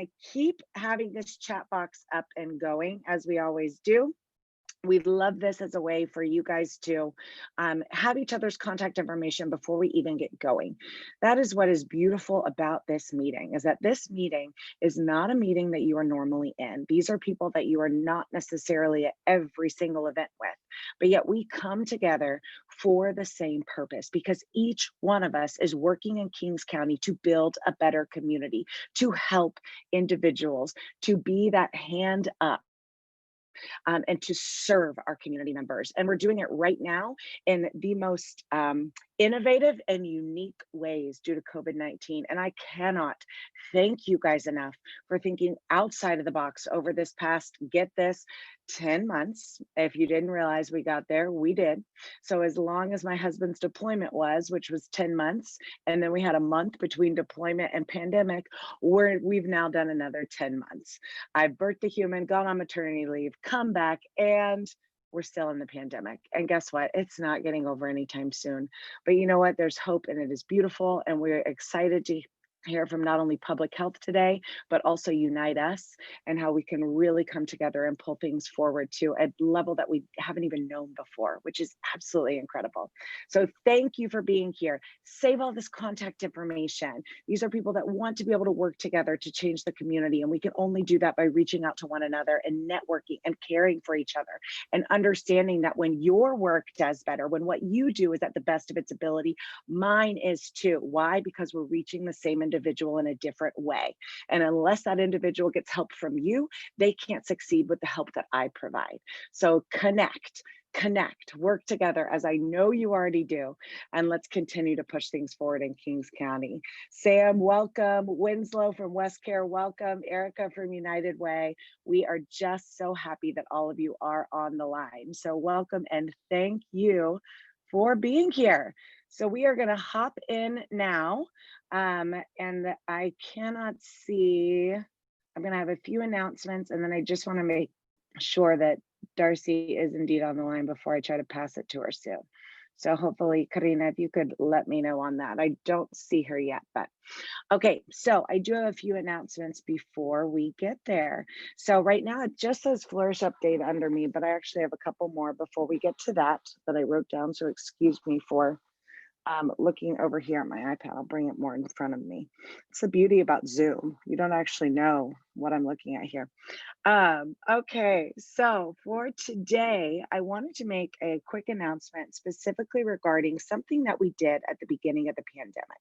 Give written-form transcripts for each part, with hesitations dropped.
to keep having this chat box up and going as we always do. We love this as a way for you guys to have each other's contact information before we even get going. That is what is beautiful about this meeting, is that this meeting is not a meeting that you are normally in. These are people that you are not necessarily at every single event with, but yet we come together for the same purpose, because each one of us is working in Kings County to build a better community, to help individuals, to be that hand up, and to serve our community members. And we're doing it right now in the most innovative and unique ways due to COVID-19. And I cannot thank you guys enough for thinking outside of the box over this past, get this, 10 months. If you didn't realize we got there, we did. So as long as my husband's deployment was, which was 10 months, and then we had a month between deployment and pandemic, we've now done another 10 months. I've birthed a human, gone on maternity leave, come back, and we're still in the pandemic. And guess what? It's not getting over anytime soon. But you know what? There's hope, and it is beautiful. And we're excited to hear from not only public health today, but also Unite Us, and how we can really come together and pull things forward to a level that we haven't even known before, which is absolutely incredible. So thank you for being here. Save all this contact information. These are people that want to be able to work together to change the community, and we can only do that by reaching out to one another and networking and caring for each other, and understanding that when your work does better, when what you do is at the best of its ability, mine is too. Why? Because we're reaching the same individual in a different way. And unless that individual gets help from you, they can't succeed with the help that I provide. So connect, work together, as I know you already do, and let's continue to push things forward in Kings County. Sam, welcome. Winslow from West Care, welcome. Erica from United Way. We are just so happy that all of you are on the line. So welcome, and thank you for being here. So we are going to hop in now, and I cannot see. I'm going to have a few announcements, and then I just want to make sure that Darcy is indeed on the line before I try to pass it to her soon. So hopefully, Karina, if you could let me know on that. I don't see her yet, but okay. So I do have a few announcements before we get there. So right now it just says Flourish Update under me, but I actually have a couple more before we get to that I wrote down. So excuse me for looking over here at my iPad. I'll bring it more in front of me. It's the beauty about Zoom. You don't actually know what I'm looking at here. Okay, so for today, I wanted to make a quick announcement specifically regarding something that we did at the beginning of the pandemic.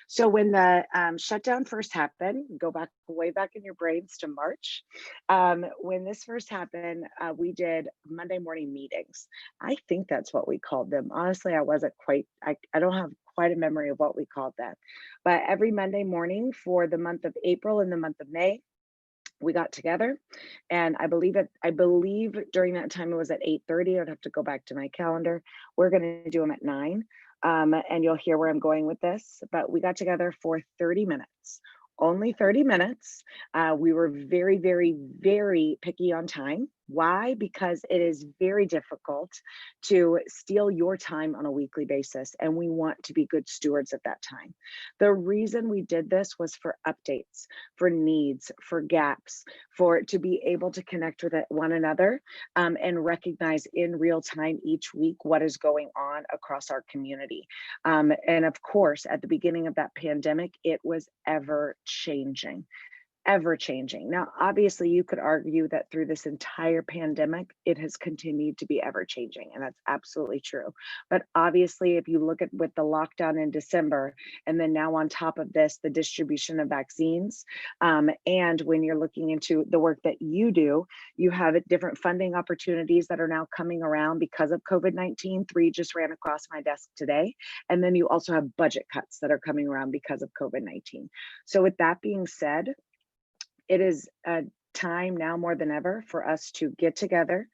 So when the shutdown first happened, go back way back in your brains to March. When this first happened, we did Monday morning meetings. I think that's what we called them. Honestly, I wasn't quite, I don't have quite a memory of what we called that. But every Monday morning for the month of April and the month of May, we got together, and I believe during that time it was at 8:30. I'd have to go back to my calendar. We're going to do them at 9, and you'll hear where I'm going with this. But we got together for 30 minutes, only 30 minutes. We were very, very, very picky on time. Why? Because it is very difficult to steal your time on a weekly basis, and we want to be good stewards of that time. The reason we did this was for updates, for needs, for gaps, for to be able to connect with one another, and recognize in real time each week what is going on across our community. And of course, at the beginning of that pandemic, it was ever changing. Now, obviously, you could argue that through this entire pandemic, it has continued to be ever changing, and that's absolutely true. But obviously, if you look at with the lockdown in December, and then now on top of this, the distribution of vaccines, and when you're looking into the work that you do, you have different funding opportunities that are now coming around because of COVID-19. 3 just ran across my desk today. And then you also have budget cuts that are coming around because of COVID-19. So with that being said, it is a time now more than ever for us to get together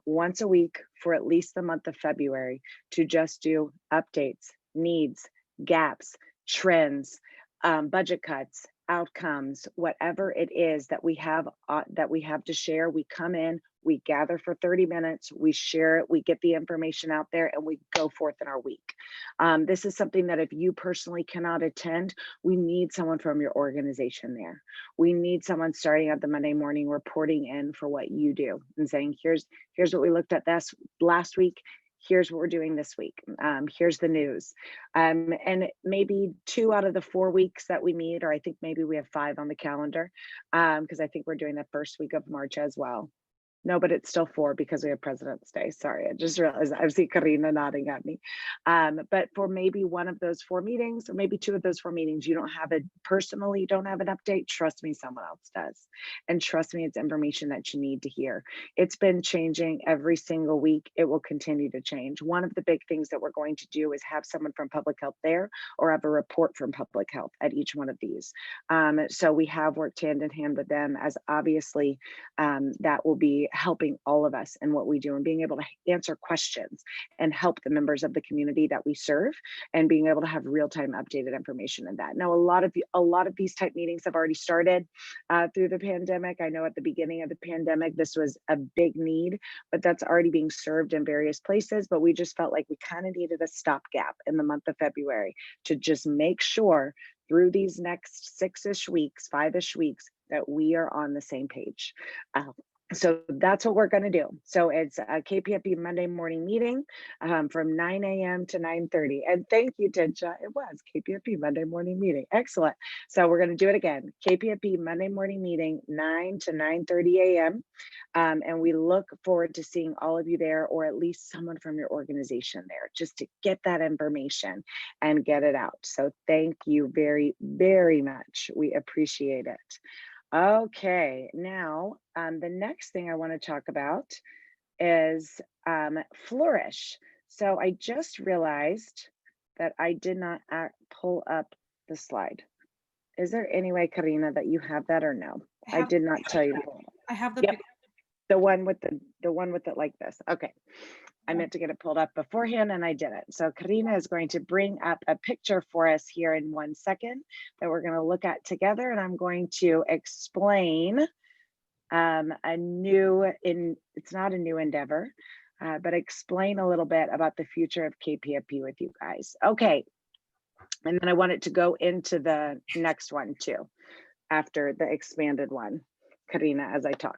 once a week for at least the month of February to just do updates, needs, gaps, trends, budget cuts, outcomes, whatever it is that we have to share, we come in, we gather for 30 minutes, we share it, we get the information out there, and we go forth in our week. This is something that if you personally cannot attend, we need someone from your organization there. We need someone starting at the Monday morning reporting in for what you do and saying, here's what we looked at this last week. Here's what we're doing this week. Here's the news. And maybe 2 out of the 4 weeks that we meet, or I think maybe we have 5 on the calendar, because I think we're doing the first week of March as well. No, but it's still 4 because we have President's Day. Sorry, I just realized I see Karina nodding at me. But for maybe one of those 4 meetings, or maybe 2 of those 4 meetings, you don't have it personally, don't have an update. Trust me, someone else does. And trust me, it's information that you need to hear. It's been changing every single week. It will continue to change. One of the big things that we're going to do is have someone from public health there, or have a report from public health at each one of these. So we have worked hand in hand with them, as obviously that will be helping all of us in what we do, and being able to answer questions and help the members of the community that we serve, and being able to have real-time updated information in that. Now, a lot of these type meetings have already started through the pandemic. I know at the beginning of the pandemic, this was a big need, but that's already being served in various places. But we just felt like we kind of needed a stopgap in the month of February to just make sure through these next 6-ish weeks, 5-ish weeks, that we are on the same page. So that's what we're going to do. So it's a KPFP Monday morning meeting from 9 a.m. to 9:30. And thank you, Tinsha. It was KPFP Monday morning meeting. Excellent. So we're going to do it again. KPFP Monday morning meeting, 9 to 9:30 a.m. And we look forward to seeing all of you there, or at least someone from your organization there, just to get that information and get it out. So thank you very, very much. We appreciate it. Okay, now the next thing I want to talk about is Flourish. So I just realized that I did not pull up the slide. Is there any way, Karina, that you have that, or no? I did not tell you to pull it up. I have the Yep. The one with it like this. Okay. I meant to get it pulled up beforehand and I didn't. So Karina is going to bring up a picture for us here in 1 second that we're going to look at together. And I'm going to explain it's not a new endeavor, but explain a little bit about the future of KPFP with you guys. Okay. And then I want it to go into the next one too, after the expanded one, Karina, as I talk.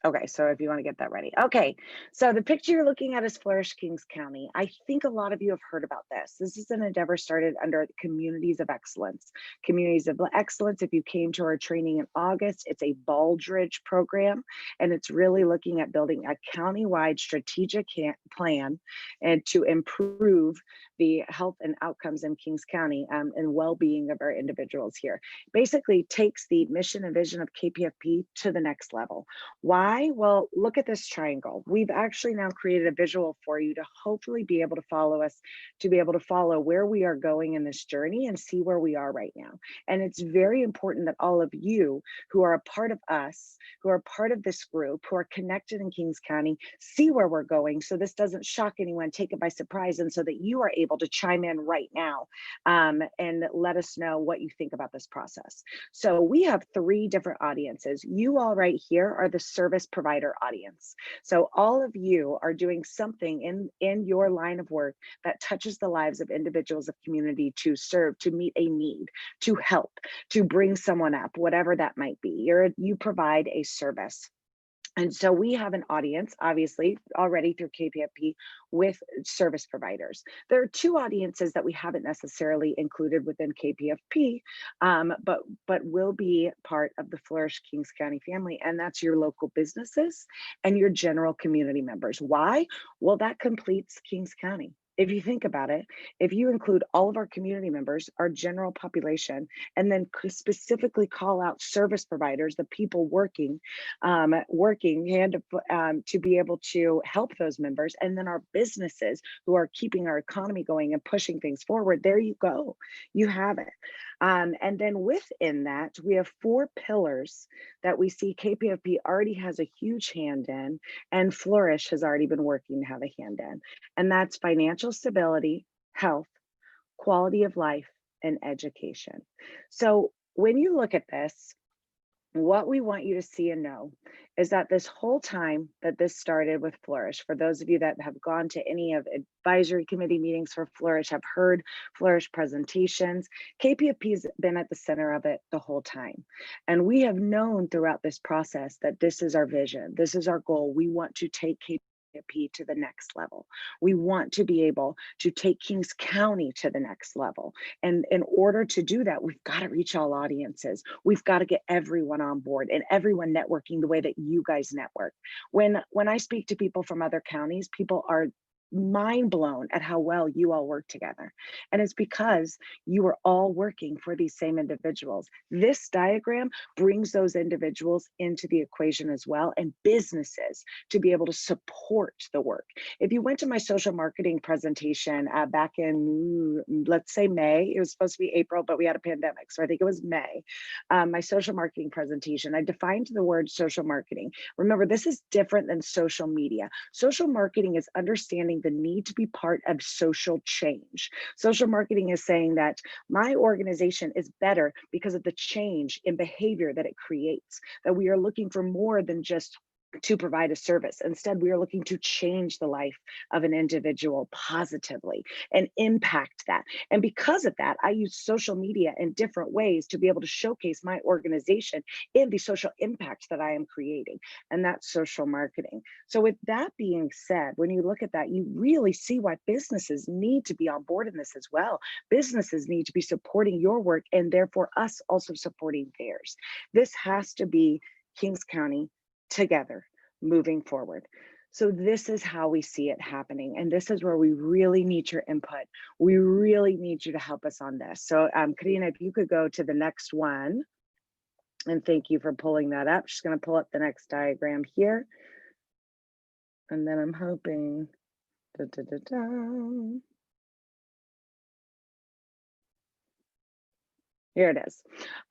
Okay, so if you want to get that ready. Okay, so the picture you're looking at is Flourish Kings County. I think a lot of you have heard about this. This is an endeavor started under Communities of Excellence. Communities of Excellence, if you came to our training in August, it's a Baldridge program, and it's really looking at building a countywide strategic plan and to improve the health and outcomes in Kings County and well-being of our individuals here. Basically takes the mission and vision of KPFP to the next level. Why? Well, look at this triangle. We've actually now created a visual for you to hopefully be able to follow us, to be able to follow where we are going in this journey and see where we are right now. And it's very important that all of you who are a part of us, who are part of this group, who are connected in Kings County, see where we're going, so this doesn't shock anyone, take it by surprise, and so that you are able to chime in right now and let us know what you think about this process. So we have 3 different audiences. You all right here are the service provider audience. So all of you are doing something in your line of work that touches the lives of individuals of community, to serve, to meet a need, to help, to bring someone up, whatever that might be. You provide a service. And so we have an audience, obviously, already through KPFP with service providers. There are 2 audiences that we haven't necessarily included within KPFP, but will be part of the Flourish Kings County family, and that's your local businesses and your general community members. Why? Well, that completes Kings County. If you think about it, if you include all of our community members, our general population, and then specifically call out service providers, the people working hand to be able to help those members, and then our businesses who are keeping our economy going and pushing things forward, there you go, you have it. And then within that, we have 4 pillars that we see KPFP already has a huge hand in, and Flourish has already been working to have a hand in. And that's financial stability, health, quality of life, and education. So when you look at this, what we want you to see and know is that this whole time that this started with Flourish, for those of you that have gone to any of advisory committee meetings for Flourish, have heard Flourish presentations, KPFP has been at the center of it the whole time. And we have known throughout this process that this is our vision, this is our goal. We want to take KPFP to the next level. We want to be able to take Kings County to the next level. And in order to do that, we've got to reach all audiences. We've got to get everyone on board and everyone networking the way that you guys network. When I speak to people from other counties, people are mind blown at how well you all work together. And it's because you are all working for these same individuals. This diagram brings those individuals into the equation as well, and businesses to be able to support the work. If you went to my social marketing presentation back in, let's say May, it was supposed to be April, but we had a pandemic. So I think it was May, my social marketing presentation, I defined the word social marketing. Remember, this is different than social media. Social marketing is understanding the need to be part of social change. Social marketing is saying that my organization is better because of the change in behavior that it creates, that we are looking for more than just to provide a service. Instead, we are looking to change the life of an individual positively and impact that. And because of that, I use social media in different ways to be able to showcase my organization in the social impact that I am creating. And that's social marketing. So with that being said, when you look at that, you really see why businesses need to be on board in this as well. Businesses need to be supporting your work and therefore us also supporting theirs. This has to be Kings County together moving forward. So this is how we see it happening. And this is where we really need your input. We really need you to help us on this. So Karina, if you could go to the next one, and thank you for pulling that up. She's going to pull up the next diagram here. And then I'm hoping, here it is.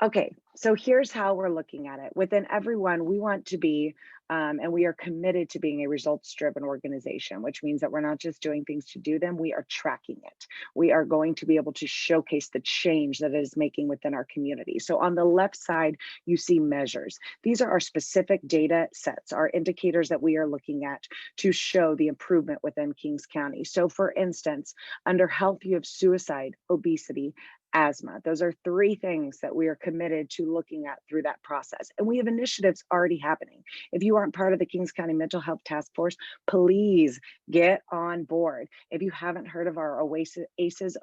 Okay, so here's how we're looking at it. Within everyone, we want to be, and we are committed to being a results-driven organization, which means that we're not just doing things to do them, we are tracking it. We are going to be able to showcase the change that it is making within our community. So on the left side, you see measures. These are our specific data sets, our indicators that we are looking at to show the improvement within Kings County. So for instance, under health, you have suicide, obesity, asthma. Those are three things that we are committed to looking at through that process. And we have initiatives already happening. If you aren't part of the Kings County Mental Health Task Force, please get on board. If you haven't heard of our ACEs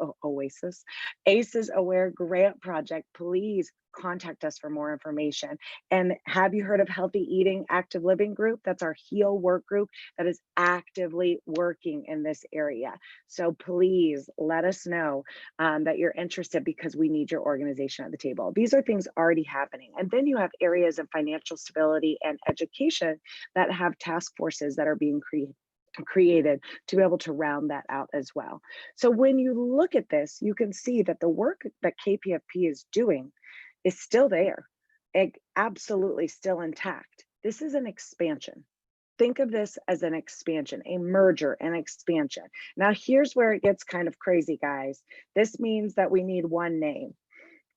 Aware Grant Project, please contact us for more information. And have you heard of Healthy Eating Active Living Group? That's our HEAL work group that is actively working in this area. So please let us know that you're interested, because we need your organization at the table. These are things already happening. And then you have areas of financial stability and education that have task forces that are being created to be able to round that out as well. So when you look at this, you can see that the work that KPFP is doing is still there, absolutely still intact. This is an expansion. Think of this as an expansion, a merger, an expansion. Now, here's where it gets kind of crazy, guys. This means that we need one name.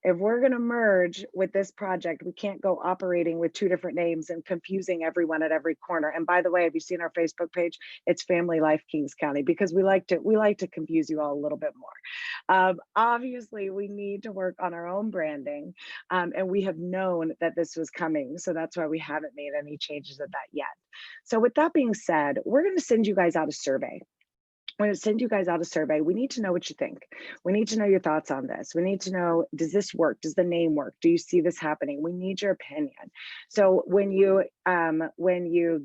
If we're going to merge with this project, we can't go operating with two different names and confusing everyone at every corner. And by the way, have you seen our Facebook page? It's Family Life Kings County, because we like to confuse you all a little bit more. Obviously, we need to work on our own branding, and we have known that this was coming. So that's why we haven't made any changes of that yet. So with that being said, we're going to send you guys out a survey. When I send you guys out a survey, we need to know what you think. We need to know your thoughts on this. We need to know, does this work? Does the name work? Do you see this happening? We need your opinion. So when you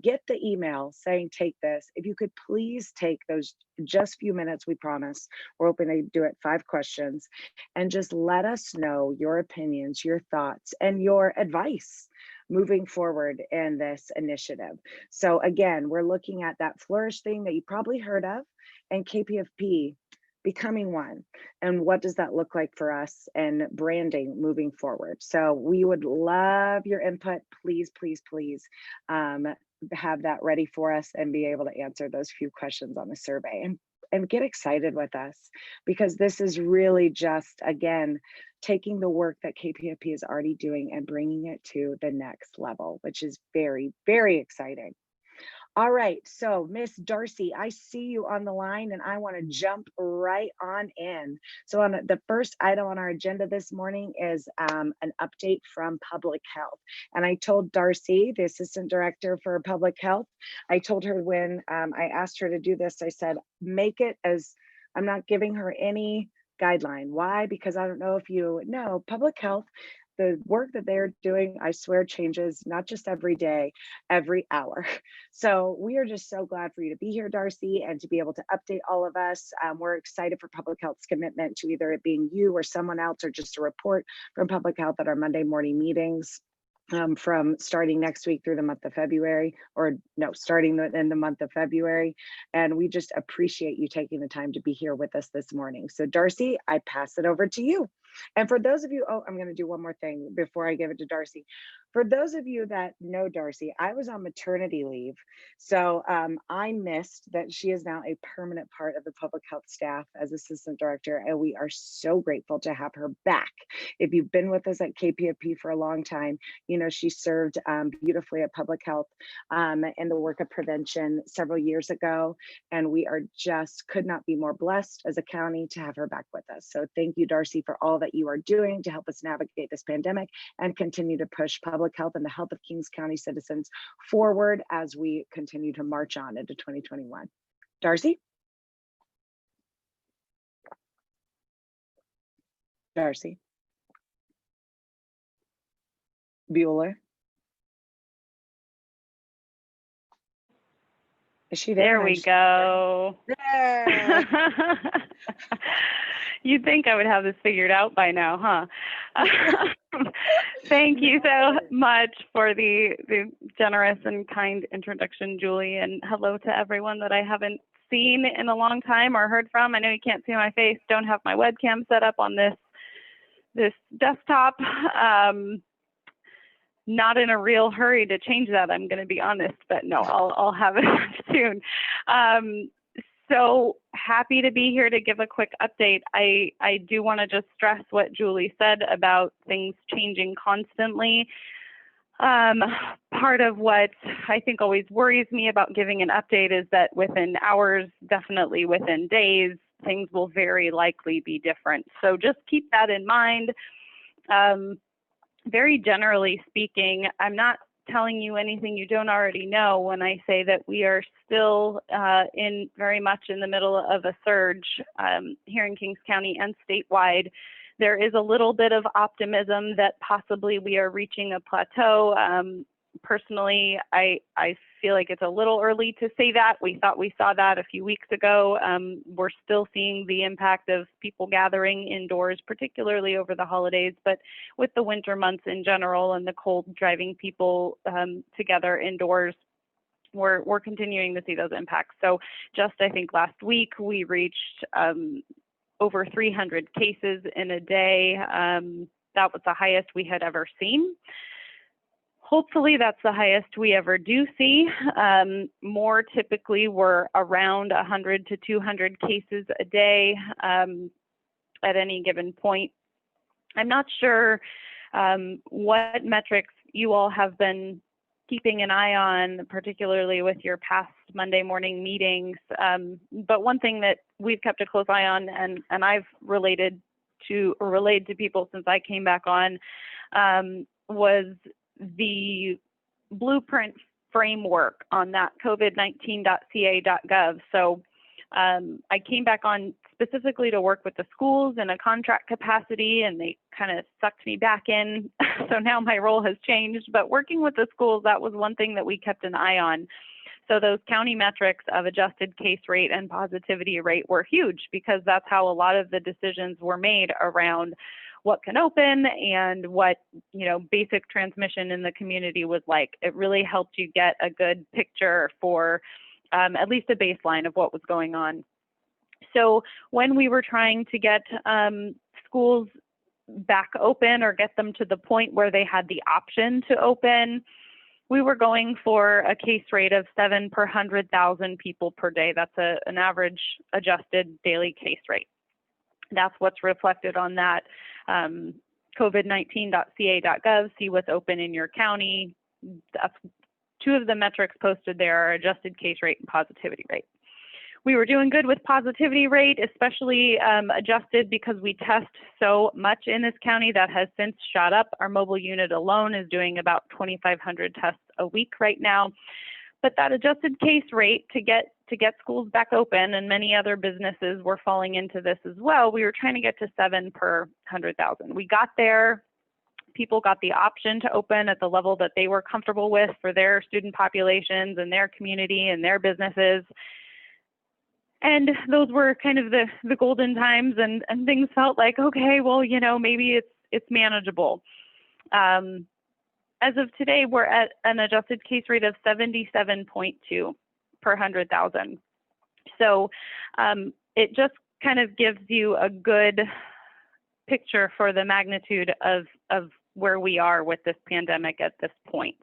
get the email saying take this, if you could please take those just few minutes, we promise. We're open to do it 5 questions, and just let us know your opinions, your thoughts, and your advice moving forward in this initiative. So again, we're looking at that Flourish thing that you probably heard of, and KPFP becoming one. And what does that look like for us and branding moving forward? So we would love your input. Please, please, please have that ready for us and be able to answer those few questions on the survey. And get excited with us, because this is really just, again, taking the work that KPFP is already doing and bringing it to the next level, which is very, very exciting. All right, so Miss Darcy, I see you on the line and I want to jump right on in. So on the first item on our agenda this morning is an update from Public Health. And I told Darcy, the Assistant Director for Public Health, I told her when I asked her to do this, I said, make it as, I'm not giving her any guideline. Why? Because I don't know if you know, Public Health, the work that they're doing, I swear, changes not just every day, every hour. So we are just so glad for you to be here, Darcy, and to be able to update all of us. We're excited for Public Health's commitment to either it being you or someone else, or just a report from Public Health at our Monday morning meetings. From starting next week through the month of February, or no, starting in the month of February. And we just appreciate you taking the time to be here with us this morning. So Darcy, I pass it over to you. And for those of you, oh, I'm going to do one more thing before I give it to Darcy. For those of you that know Darcy, I was on maternity leave. So I missed that she is now a permanent part of the public health staff as assistant director. And we are so grateful to have her back. If you've been with us at KPFP for a long time, you know, she served beautifully at public health in the work of prevention several years ago. And we are just could not be more blessed as a county to have her back with us. So thank you, Darcy, for all that you are doing to help us navigate this pandemic and continue to push public health and the health of Kings County citizens forward as we continue to march on into 2021. Darcy? Darcy? Bueller? Is she there? There we go. There. You'd think I would have this figured out by now, huh? Thank you so much for the generous and kind introduction, Julie, and hello to everyone that I haven't seen in a long time or heard from. I know you can't see my face, don't have my webcam set up on this desktop. Not in a real hurry to change that, I'm going to be honest, but no, I'll have it soon. So happy to be here to give a quick update. I do want to just stress what Julie said about things changing constantly. Part of what I think always worries me about giving an update is that within hours, definitely within days, things will very likely be different. So just keep that in mind. Very generally speaking, I'm not telling you anything you don't already know when I say that we are still very much in the middle of a surge here in Kings County and statewide. There is a little bit of optimism that possibly we are reaching a plateau. Personally, I feel like it's a little early to say that. We thought we saw that a few weeks ago. We're still seeing the impact of people gathering indoors, particularly over the holidays, but with the winter months in general and the cold driving people together indoors, we're continuing to see those impacts. So just, I think last week we reached over 300 cases in a day. That was the highest we had ever seen. Hopefully that's the highest we ever do see. More typically we're around 100 to 200 cases a day at any given point. I'm not sure what metrics you all have been keeping an eye on, particularly with your past Monday morning meetings. But one thing that we've kept a close eye on, and I've relayed to people since I came back on, was the blueprint framework on that covid19.ca.gov. So I came back on specifically to work with the schools in a contract capacity, and they kind of sucked me back in. So now my role has changed, but working with the schools, that was one thing that we kept an eye on. So those county metrics of adjusted case rate and positivity rate were huge, because that's how a lot of the decisions were made around what can open and what, basic transmission in the community was like. It really helped you get a good picture for at least a baseline of what was going on. So when we were trying to get schools back open or get them to the point where they had the option to open, we were going for a case rate of 7 per 100,000 people per day. That's an average adjusted daily case rate. That's what's reflected on that covid19.ca.gov, see what's open in your county. That's two of the metrics posted there are adjusted case rate and positivity rate. We were doing good with positivity rate, especially adjusted because we test so much in this county. That has since shot up. Our mobile unit alone is doing about 2,500 tests a week right now. But that adjusted case rate to get schools back open, and many other businesses were falling into this as well, we were trying to get to 7 per 100,000. We got there. People got the option to open at the level that they were comfortable with for their student populations and their community and their businesses. And those were kind of the golden times, and things felt like, okay, well, you know, maybe it's manageable. As of today, we're at an adjusted case rate of 77.2 per 100,000. So it just kind of gives you a good picture for the magnitude of where we are with this pandemic at this point.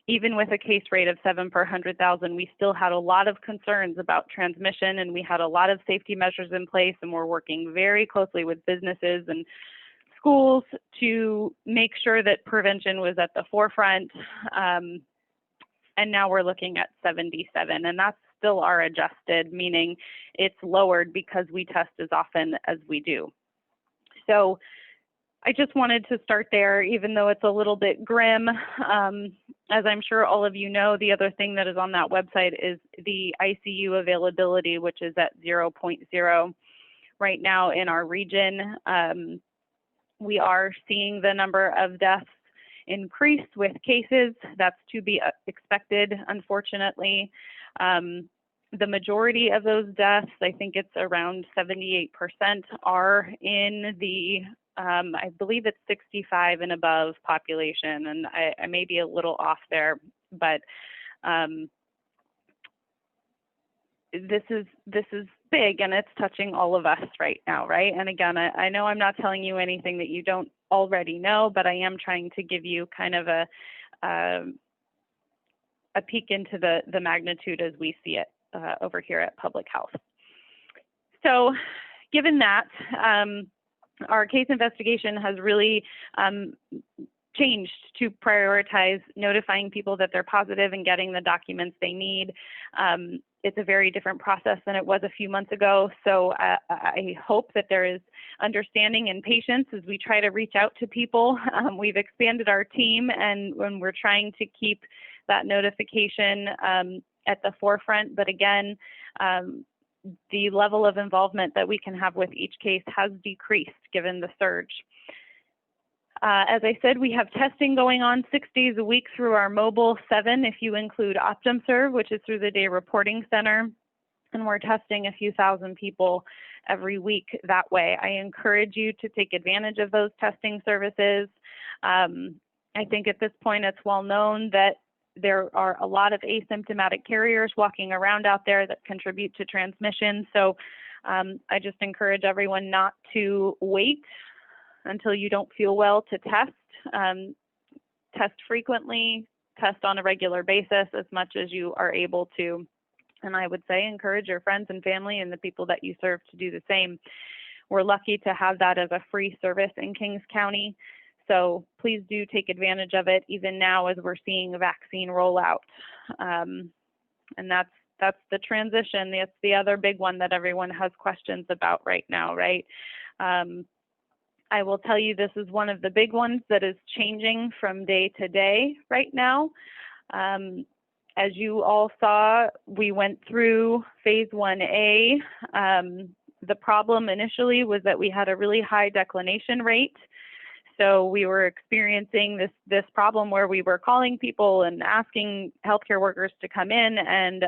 Even with a case rate of 7 per 100,000, we still had a lot of concerns about transmission, and we had a lot of safety measures in place, and we're working very closely with businesses and schools to make sure that prevention was at the forefront. And now we're looking at 77, and that's still our adjusted, meaning it's lowered because we test as often as we do. So I just wanted to start there, even though it's a little bit grim. As I'm sure all of you know, the other thing that is on that website is the ICU availability, which is at 0.0 right now in our region. We are seeing the number of deaths increase with cases. That's to be expected, unfortunately. The majority of those deaths, I think it's around 78%, are in the I believe it's 65 and above population, and I may be a little off there, but this is big, and it's touching all of us right now, right? And again, I know I'm not telling you anything that you don't already know, but I am trying to give you kind of a peek into the magnitude as we see it over here at Public Health. So given that, our case investigation has really changed to prioritize notifying people that they're positive and getting the documents they need. It's a very different process than it was a few months ago. So I hope that there is understanding and patience as we try to reach out to people. We've expanded our team, and when we're trying to keep that notification at the forefront. But again, the level of involvement that we can have with each case has decreased given the surge. As I said, we have testing going on 6 days a week through our mobile, 7 if you include OptumServe, which is through the Day Reporting Center. And we're testing a few thousand people every week that way. I encourage you to take advantage of those testing services. I think at this point it's well known that there are a lot of asymptomatic carriers walking around out there that contribute to transmission. So I just encourage everyone not to wait until you don't feel well to test. Test frequently, test on a regular basis as much as you are able to. And I would say encourage your friends and family and the people that you serve to do the same. We're lucky to have that as a free service in Kings County. So please do take advantage of it, even now as we're seeing a vaccine rollout. And that's the transition. That's the other big one that everyone has questions about right now, right? I will tell you this is one of the big ones that is changing from day to day right now. As you all saw, we went through phase 1A. The problem initially was that we had a really high declination rate. So we were experiencing this problem where we were calling people and asking healthcare workers to come in and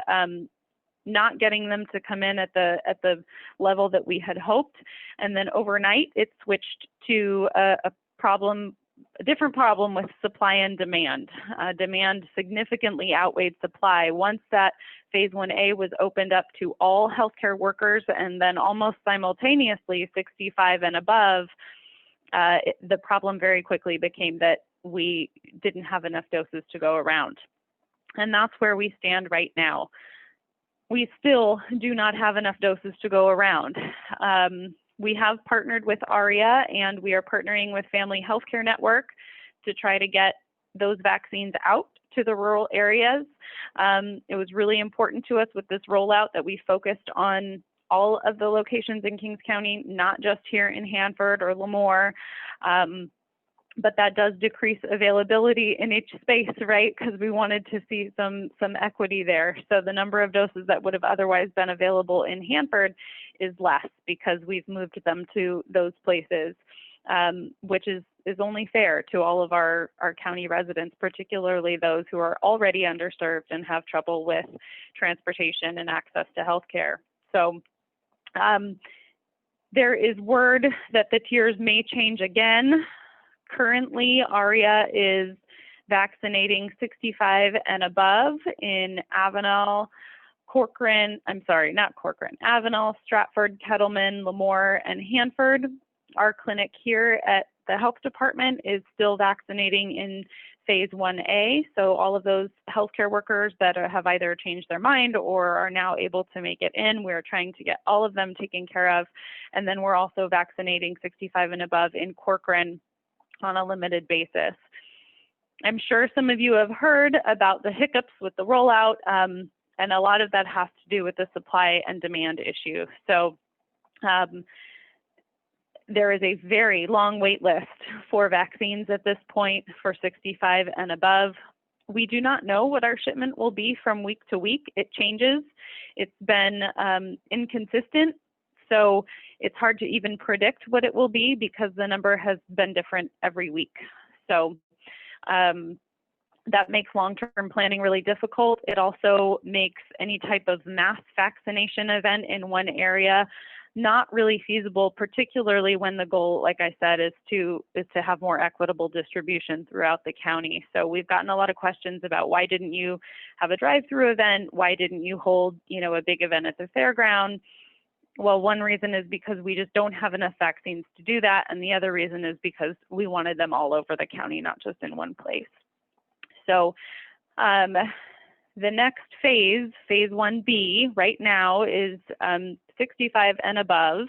not getting them to come in at the level that we had hoped. And then overnight, it switched to a different problem with supply and demand. Demand significantly outweighed supply. Once that phase 1A was opened up to all healthcare workers, and then almost simultaneously 65 and above, the problem very quickly became that we didn't have enough doses to go around. And that's where we stand right now. We still do not have enough doses to go around. We have partnered with ARIA, and we are partnering with Family Healthcare Network to try to get those vaccines out to the rural areas. It was really important to us with this rollout that we focused on all of the locations in Kings County, not just here in Hanford or Lemoore. But that does decrease availability in each space, right? Because we wanted to see some equity there. So the number of doses that would have otherwise been available in Hanford is less because we've moved them to those places, which is only fair to all of our county residents, particularly those who are already underserved and have trouble with transportation and access to healthcare. So there is word that the tiers may change again. Currently, ARIA is vaccinating 65 and above in Avenel, Avenel, Stratford, Kettleman, Lemoore, and Hanford. Our clinic here at the health department is still vaccinating in phase 1A. So all of those healthcare workers that have either changed their mind or are now able to make it in, we're trying to get all of them taken care of. And then we're also vaccinating 65 and above in Corcoran on a limited basis. I'm sure some of you have heard about the hiccups with the rollout, and a lot of that has to do with the supply and demand issue. So there is a very long wait list for vaccines at this point for 65 and above. We do not know what our shipment will be from week to week. It changes. It's been inconsistent. So it's hard to even predict what it will be because the number has been different every week. So that makes long-term planning really difficult. It also makes any type of mass vaccination event in one area not really feasible, particularly when the goal, like I said, is to have more equitable distribution throughout the county. So we've gotten a lot of questions about why didn't you have a drive-through event? Why didn't you hold, a big event at the fairground? Well, one reason is because we just don't have enough vaccines to do that. And the other reason is because we wanted them all over the county, not just in one place. So the next phase 1B right now is 65 and above,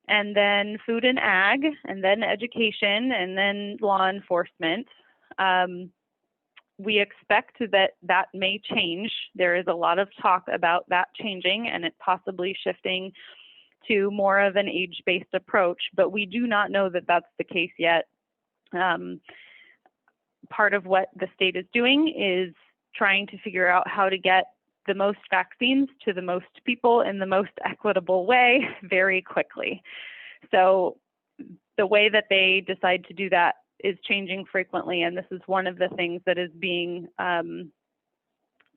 and then food and ag, and then education, and then law enforcement. We expect that may change. There is a lot of talk about that changing and it possibly shifting to more of an age-based approach, but we do not know that that's the case yet. Part of what the state is doing is trying to figure out how to get the most vaccines to the most people in the most equitable way very quickly. So the way that they decide to do that is changing frequently, and this is one of the things that is being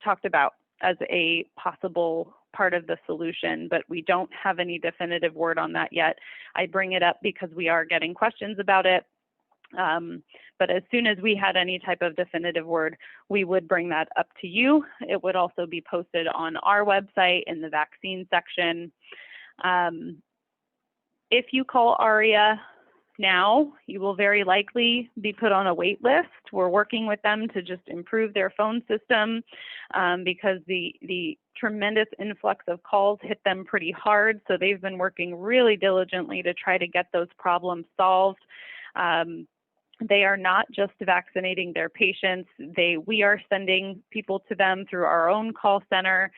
talked about as a possible part of the solution, but we don't have any definitive word on that yet. I bring it up because we are getting questions about it, but as soon as we had any type of definitive word, we would bring that up to you. It would also be posted on our website in the vaccine section. If you call ARIA now, you will very likely be put on a wait list. We're working with them to just improve their phone system because the tremendous influx of calls hit them pretty hard. So they've been working really diligently to try to get those problems solved. They are not just vaccinating their patients. We are sending people to them through our own call center.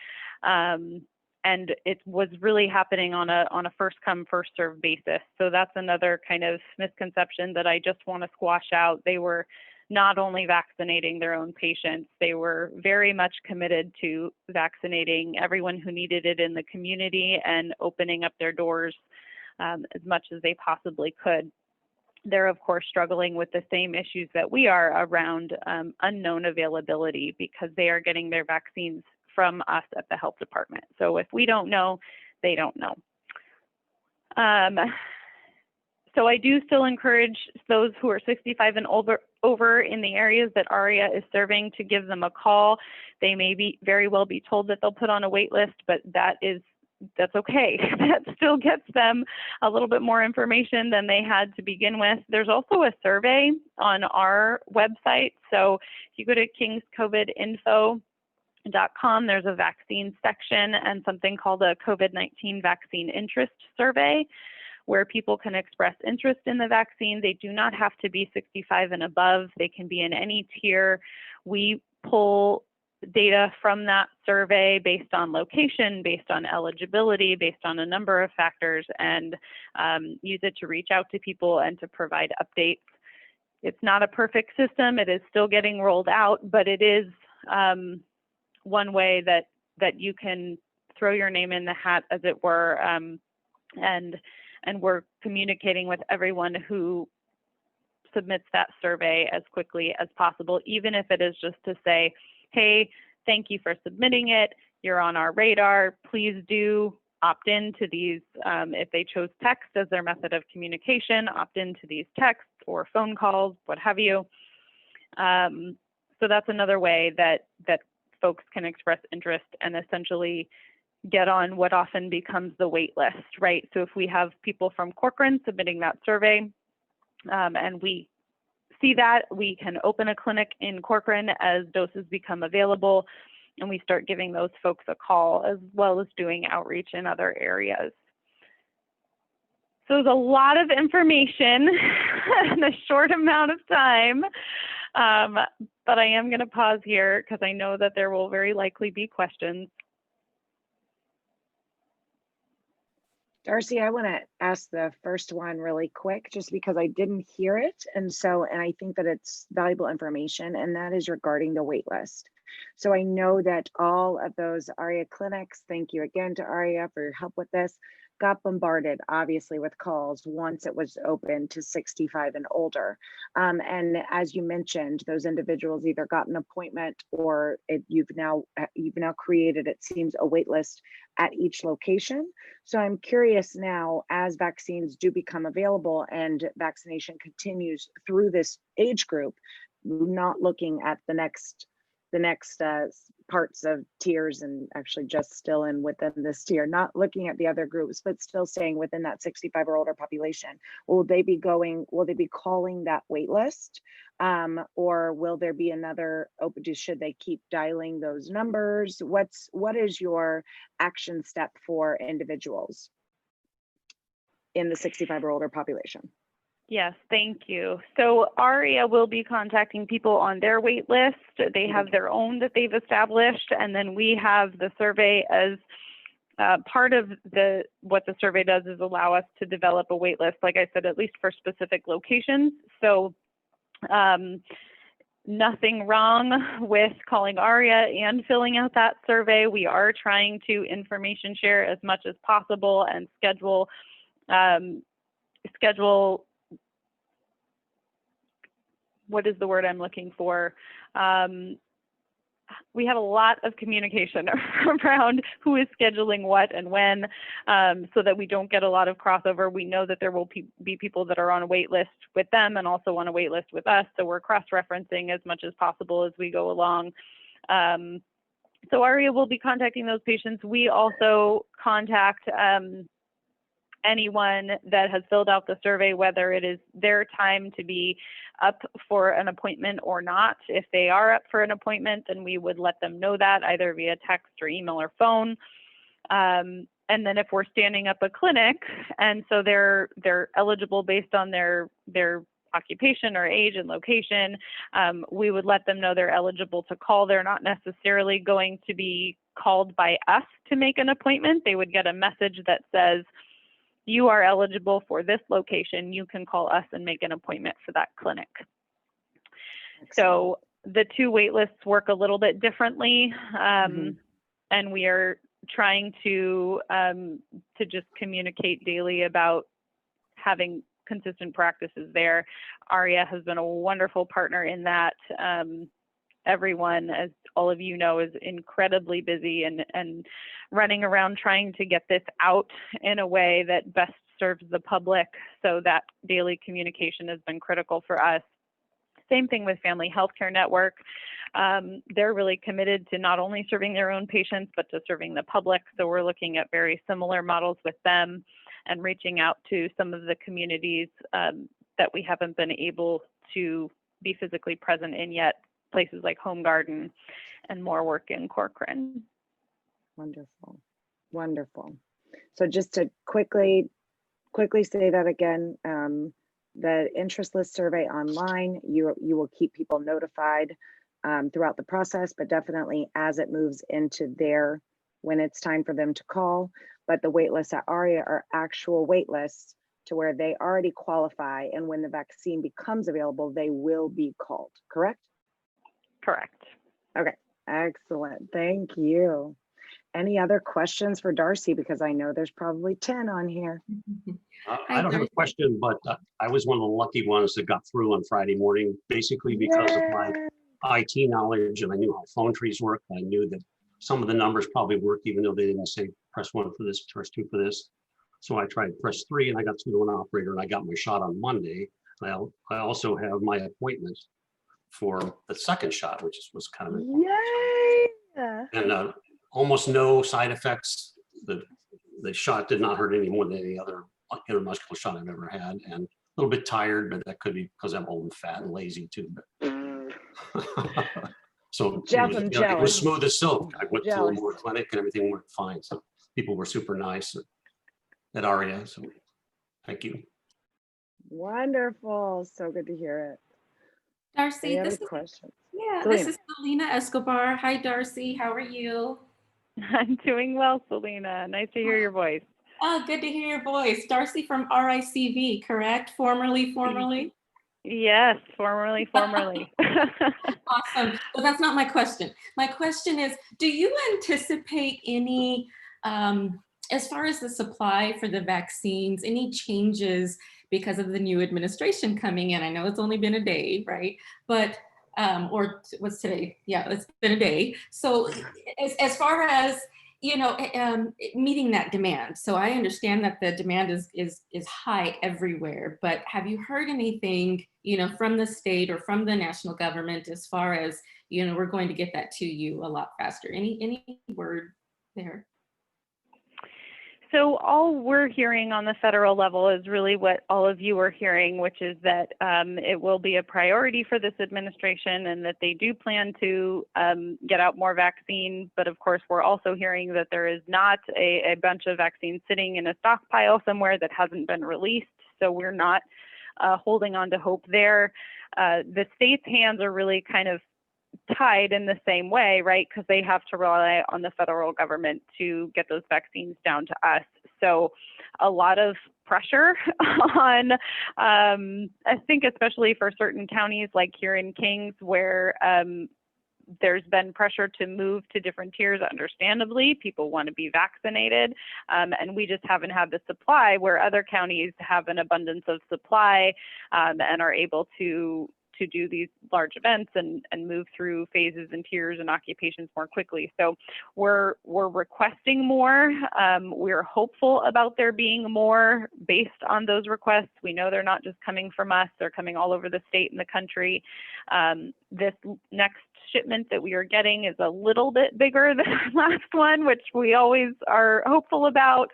And it was really happening on a first come, first served basis. So that's another kind of misconception that I just want to squash out. They were not only vaccinating their own patients, they were very much committed to vaccinating everyone who needed it in the community and opening up their doors as much as they possibly could. They're, of course, struggling with the same issues that we are around unknown availability because they are getting their vaccines from us at the health department. So if we don't know, they don't know. So I do still encourage those who are 65 and over in the areas that ARIA is serving to give them a call. They may very well be told that they'll put on a wait list, but that's okay. That still gets them a little bit more information than they had to begin with. There's also a survey on our website. So if you go to kingscovidinfo.com, there's a vaccine section and something called a COVID-19 vaccine interest survey. where people can express interest in the vaccine. They do not have to be 65 and above. They can be in any tier. We pull data from that survey based on location, based on eligibility, based on a number of factors, and use it to reach out to people and to provide updates. It's not a perfect system. It is still getting rolled out, but it is one way that you can throw your name in the hat, as it were, and we're communicating with everyone who submits that survey as quickly as possible, even if it is just to say, hey, thank you for submitting it. You're on our radar. Please do opt into these. If they chose text as their method of communication, opt into these texts or phone calls, what have you. So that's another way that folks can express interest and essentially get on what often becomes the wait list, right? So if we have people from Corcoran submitting that survey, and we see that, we can open a clinic in Corcoran as doses become available, and we start giving those folks a call, as well as doing outreach in other areas. So there's a lot of information in a short amount of time, but I am going to pause here because I know that there will very likely be questions. Darcy, I want to ask the first one really quick, just because I didn't hear it. And I think that it's valuable information, and that is regarding the wait list. So I know that all of those ARIA clinics, thank you again to ARIA for your help with this, got bombarded, obviously, with calls once it was open to 65 and older. And as you mentioned, those individuals either got an appointment or you've now created, it seems, a wait list at each location. So I'm curious now, as vaccines do become available and vaccination continues through this age group, not looking at the next parts of tiers, and actually just still within this tier, not looking at the other groups, but still staying within that 65 or older population. Will they be calling that wait list? Or will there be another should they keep dialing those numbers? What is your action step for individuals in the 65 or older population? Yes, thank you. So ARIA will be contacting people on their wait list. They have their own that they've established, and then we have the survey as part of what the survey does is allow us to develop a wait list, like I said, at least for specific locations. So nothing wrong with calling ARIA and filling out that survey. We are trying to information share as much as possible and schedule what is the word I'm looking for? We have a lot of communication around who is scheduling what and when, so that we don't get a lot of crossover. We know that there will be people that are on a wait list with them and also on a wait list with us. So we're cross-referencing as much as possible as we go along. So ARIA will be contacting those patients. We also contact anyone that has filled out the survey, whether it is their time to be up for an appointment or not. If they are up for an appointment, then we would let them know that either via text or email or phone. And then if we're standing up a clinic, and so they're eligible based on their occupation or age and location, we would let them know they're eligible to call. They're not necessarily going to be called by us to make an appointment. They would get a message that says, you are eligible for this location. You can call us and make an appointment for that clinic. Excellent. So the two wait lists work a little bit differently, and we are trying to just communicate daily about having consistent practices there. ARIA has been a wonderful partner in that. Everyone, as all of you know, is incredibly busy and running around trying to get this out in a way that best serves the public. So that daily communication has been critical for us. Same thing with Family Healthcare Network. They're really committed to not only serving their own patients, but to serving the public. So we're looking at very similar models with them and reaching out to some of the communities that we haven't been able to be physically present in yet, places like Home Garden and more work in Corcoran. Wonderful, wonderful. So just to quickly quickly say that again. The interest list survey online, you will keep people notified throughout the process, but definitely as it moves into when it's time for them to call. But the wait lists at ARIA are actual wait lists to where they already qualify, and when the vaccine becomes available, they will be called, correct? Correct. Okay, excellent, thank you. Any other questions for Darcy? Because I know there's probably 10 on here. I don't have a question, but I was one of the lucky ones that got through on Friday morning, basically because of my IT knowledge, and I knew how phone trees work. I knew that some of the numbers probably work, even though they didn't say press 1 for this, press 2 for this. So I tried press 3 and I got through to an operator and I got my shot on Monday. I also have my appointment for the second shot, which was kind of Yay! and almost no side effects. The shot did not hurt any more than any other intramuscular shot I've ever had, and a little bit tired, but that could be because I'm old and fat and lazy too. So Jeff, I'm it was jealous. smooth as silk. I went to a Jealous. more clinic and everything worked fine. So people were super nice at ARIA. So thank you. Wonderful, so good to hear it. Darcy, Any other this is, questions? yeah, Selena. this is Selena Escobar. Hi, Darcy. How are you? I'm doing well, Selena. Nice to hear your voice. Oh, good to hear your voice. Darcy from RICV, correct? Formerly? Yes, formerly. Awesome. Well, that's not my question. My question is, do you anticipate any, as far as the supply for the vaccines, any changes because of the new administration coming in? I know it's only been a day, right? But, what's today? Yeah, it's been a day. So as far as, meeting that demand. So I understand that the demand is high everywhere, but have you heard anything, from the state or from the national government as far as, we're going to get that to you a lot faster? Any word there? So all we're hearing on the federal level is really what all of you are hearing, which is that it will be a priority for this administration and that they do plan to get out more vaccine. But of course, we're also hearing that there is not a bunch of vaccines sitting in a stockpile somewhere that hasn't been released. So we're not holding on to hope there. The state's hands are really kind of tied in the same way, right? Because they have to rely on the federal government to get those vaccines down to us. So a lot of pressure on, I think, especially for certain counties like here in Kings, where there's been pressure to move to different tiers. Understandably, people want to be vaccinated, and we just haven't had the supply where other counties have an abundance of supply and are able to do these large events and move through phases and tiers and occupations more quickly. So we're requesting more. We're hopeful about there being more based on those requests. We know they're not just coming from us, they're coming all over the state and the country. This next shipment that we are getting is a little bit bigger than the last one, which we always are hopeful about.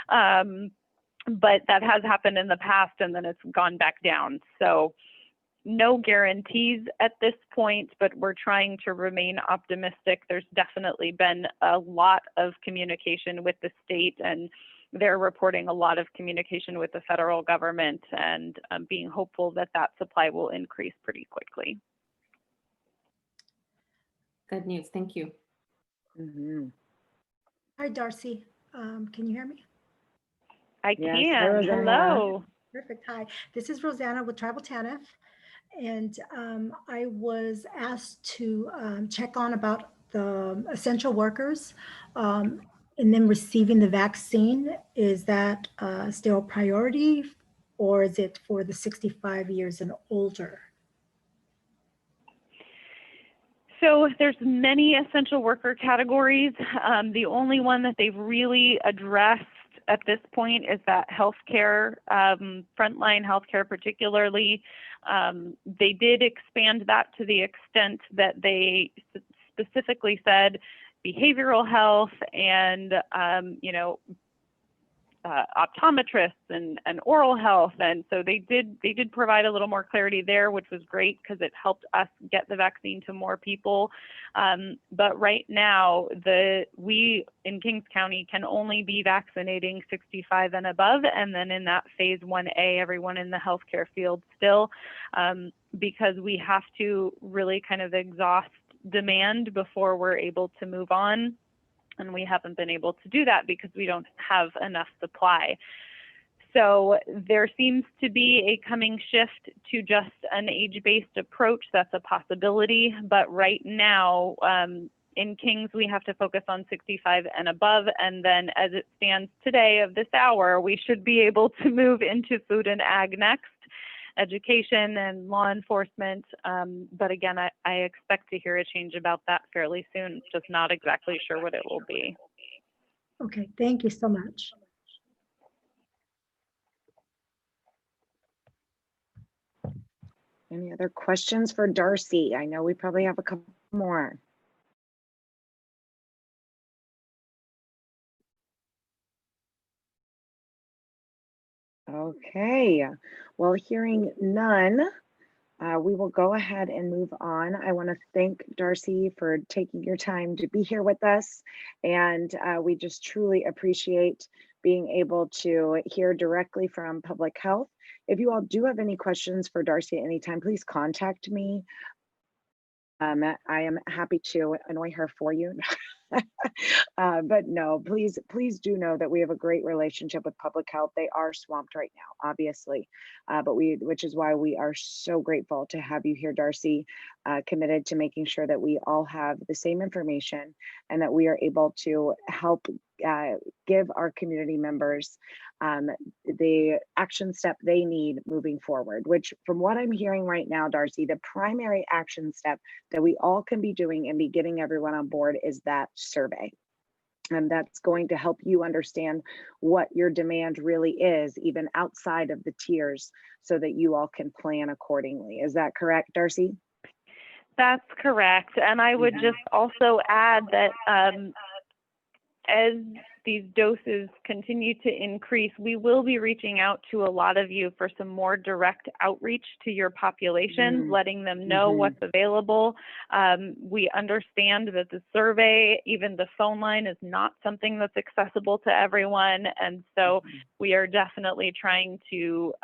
But that has happened in the past and then it's gone back down. So no guarantees at this point, but we're trying to remain optimistic. There's definitely been a lot of communication with the state, and they're reporting a lot of communication with the federal government, and being hopeful that that supply will increase pretty quickly. Good news. Thank you. Mm-hmm. Hi, Darcy. Can you hear me? I Yes, can. Hello. Perfect. Hi, this is Rosanna with Tribal TANF. And I was asked to check on about the essential workers and then receiving the vaccine. Is that still a priority, or is it for the 65 years and older? So there's many essential worker categories. The only one that they've really addressed at this point is that healthcare, frontline healthcare particularly. They did expand that to the extent that they specifically said behavioral health and, optometrists and oral health. And so they did provide a little more clarity there, which was great because it helped us get the vaccine to more people. But right now, we in Kings County can only be vaccinating 65 and above, and then in that phase 1A, everyone in the healthcare field still, because we have to really kind of exhaust demand before we're able to move on. And we haven't been able to do that because we don't have enough supply. So there seems to be a coming shift to just an age-based approach. That's a possibility. But right now, in Kings, we have to focus on 65 and above. And then as it stands today of this hour, we should be able to move into food and ag next, education and law enforcement. But again, I expect to hear a change about that fairly soon. Just not exactly sure what it will be. Okay, thank you so much. Any other questions for Darcy? I know we probably have a couple more. Okay, well, hearing none, we will go ahead and move on. I want to thank Darcy for taking your time to be here with us. And we just truly appreciate being able to hear directly from public health. If you all do have any questions for Darcy at any time, please contact me. I am happy to annoy her for you. But no, please do know that we have a great relationship with public health. They are swamped right now, obviously, which is why we are so grateful to have you here, Darcy, committed to making sure that we all have the same information and that we are able to help give our community members the action step they need moving forward, which from what I'm hearing right now, Darcy, the primary action step that we all can be doing and be getting everyone on board is that survey. And that's going to help you understand what your demand really is, even outside of the tiers, so that you all can plan accordingly. Is that correct, Darcy? That's correct. And I would just also add that as these doses continue to increase, we will be reaching out to a lot of you for some more direct outreach to your populations, letting them know what's available. We understand that the survey, even the phone line, is not something that's accessible to everyone. And so we are definitely trying to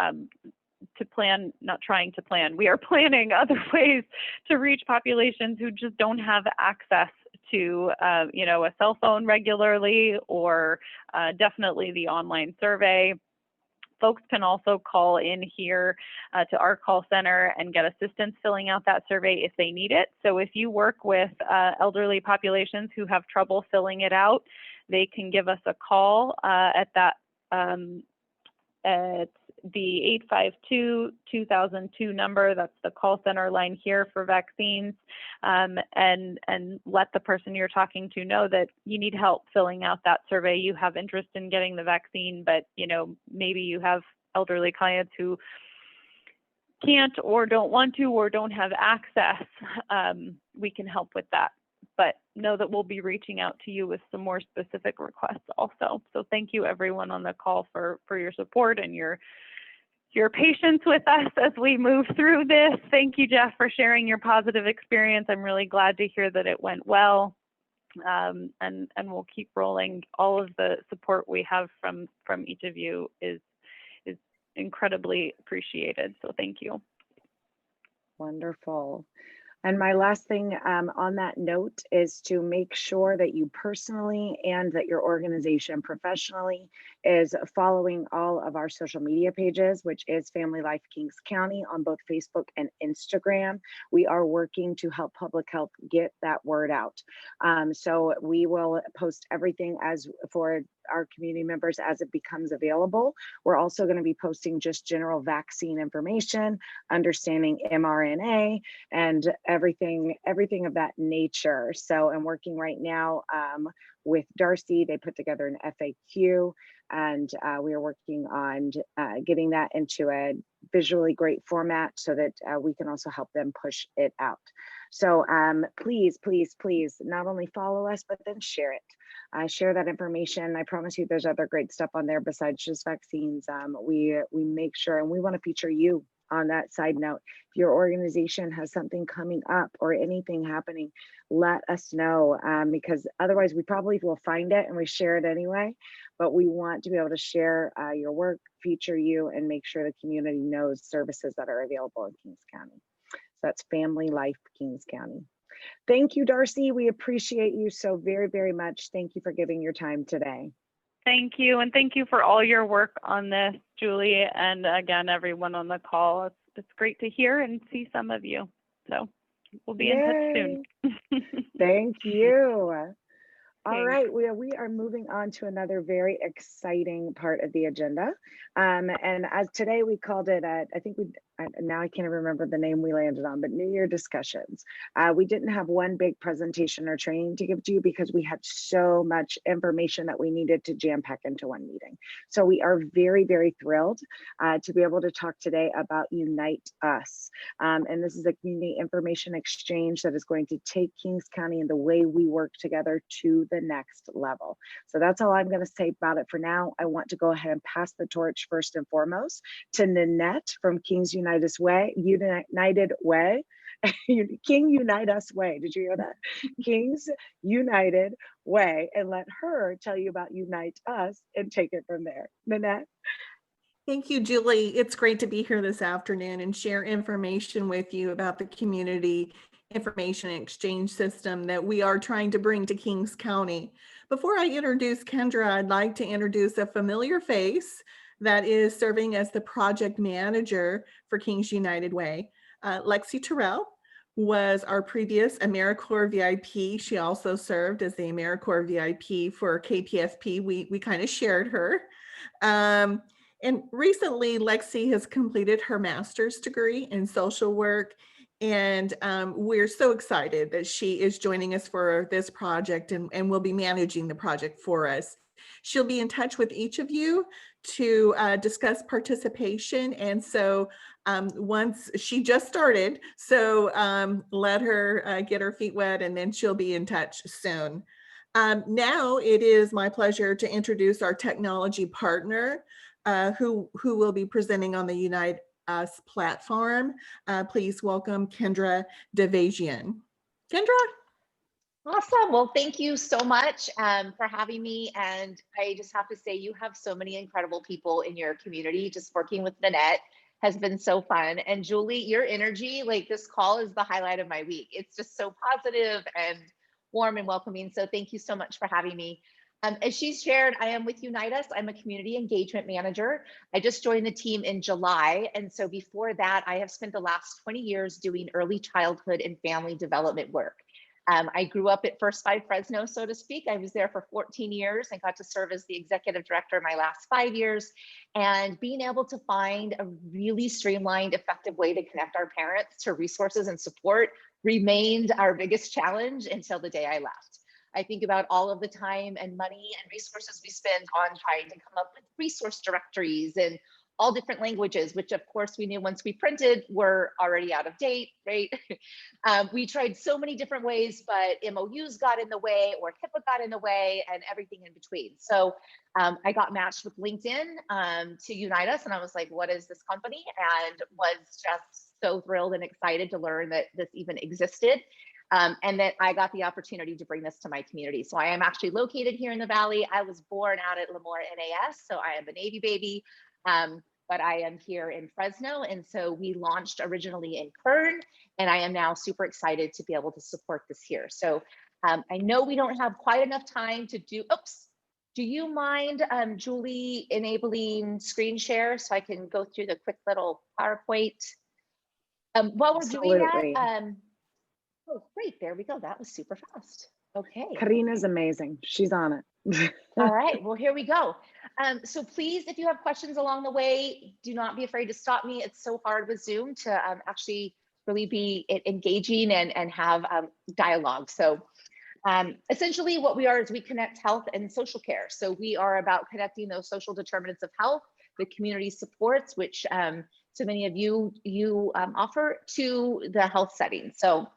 plan, not trying to plan, we are planning other ways to reach populations who just don't have access to a cell phone regularly, or definitely the online survey. Folks can also call in here to our call center and get assistance filling out that survey if they need it. So if you work with elderly populations who have trouble filling it out, they can give us a call at the 852-2002 number. That's the call center line here for vaccines, and let the person you're talking to know that you need help filling out that survey. You have interest in getting the vaccine, but maybe you have elderly clients who can't or don't want to or don't have access. We can help with that. But know that we'll be reaching out to you with some more specific requests also. So thank you everyone on the call for your support and your patience with us as we move through this. Thank you, Jeff, for sharing your positive experience. I'm really glad to hear that it went well. And we'll keep rolling. All of the support we have from each of you is incredibly appreciated. So thank you. Wonderful. And my last thing on that note is to make sure that you personally and that your organization professionally is following all of our social media pages, which is Family Life Kings County on both Facebook and Instagram. We are working to help public health get that word out. So we will post everything as for our community members as it becomes available. We're also going to be posting just general vaccine information, understanding mRNA, and everything of that nature. So I'm working right now with Darcy. They put together an FAQ, and we are working on getting that into a visually great format so that we can also help them push it out. So please, please, please not only follow us, but then share it. Share that information. I promise you there's other great stuff on there besides just vaccines. We make sure, and we want to feature you on that side note. If your organization has something coming up or anything happening, let us know, because otherwise we probably will find it and we share it anyway. But we want to be able to share your work, feature you, and make sure the community knows services that are available in Kings County. So that's Family Life Kings County. Thank you, Darcy. We appreciate you so very, very much. Thank you for giving your time today. Thank you. And thank you for all your work on this, Julie. And again, everyone on the call. It's great to hear and see some of you. So we'll be in touch soon. Thank you. All Thanks. right, we are moving on to another very exciting part of the agenda. And as today we called it, now I can't remember the name we landed on, but New Year discussions. We didn't have one big presentation or training to give to you because we had so much information that we needed to jam pack into one meeting. So we are very, very thrilled to be able to talk today about Unite Us. And this is a community information exchange that is going to take Kings County and the way we work together to the next level. So that's all I'm going to say about it for now. I want to go ahead and pass the torch first and foremost to Nanette from Kings United Way. King Unite Us Way. Did you hear that? Kings United Way, and let her tell you about Unite Us and take it from there. Nanette. Thank you, Julie. It's great to be here this afternoon and share information with you about the community information exchange system that we are trying to bring to Kings County. Before I introduce Kendra, I'd like to introduce a familiar face that is serving as the project manager for Kings United Way. Lexi Terrell was our previous AmeriCorps VIP. She also served as the AmeriCorps VIP for KPFP. We kind of shared her. And recently, Lexi has completed her master's degree in social work. And we're so excited that she is joining us for this project and will be managing the project for us. She'll be in touch with each of you to discuss participation. And so once she just started, so let her get her feet wet and then she'll be in touch soon. Now it is my pleasure to introduce our technology partner who will be presenting on the Unite Us platform. Please welcome Kendra Devajian. Kendra? Awesome. Well, thank you so much for having me. And I just have to say, you have so many incredible people in your community. Just working with Nanette has been so fun. And Julie, your energy, like this call is the highlight of my week. It's just so positive and warm and welcoming. So thank you so much for having me. As she shared, I am with Unite Us. I'm a community engagement manager. I just joined the team in July. And so before that, I have spent the last 20 years doing early childhood and family development work. I grew up at First 5 Fresno, so to speak. I was there for 14 years and got to serve as the executive director my last 5 years. And being able to find a really streamlined, effective way to connect our parents to resources and support remained our biggest challenge until the day I left. I think about all of the time and money and resources we spend on trying to come up with resource directories and all different languages, which of course we knew once we printed were already out of date, right? We tried so many different ways, but MOUs got in the way or HIPAA got in the way and everything in between. So I got matched with LinkedIn to Unite Us and I was like, what is this company? And was just so thrilled and excited to learn that this even existed. And that I got the opportunity to bring this to my community. So I am actually located here in the Valley. I was born out at Lemoore NAS, so I am a Navy baby, but I am here in Fresno. And so we launched originally in Kern, and I am now super excited to be able to support this here. So I know we don't have quite enough time to do, do you mind, Julie, enabling screen share so I can go through the quick little PowerPoint? While we're doing that, oh, great. There we go. That was super fast. Okay. Karina's amazing. She's on it. All right. Well, here we go. So please, if you have questions along the way, do not be afraid to stop me. It's so hard with Zoom to actually really be engaging and have dialogue. So essentially what we are is we connect health and social care. So we are about connecting those social determinants of health, the community supports, which so many of you offer, to the health setting. So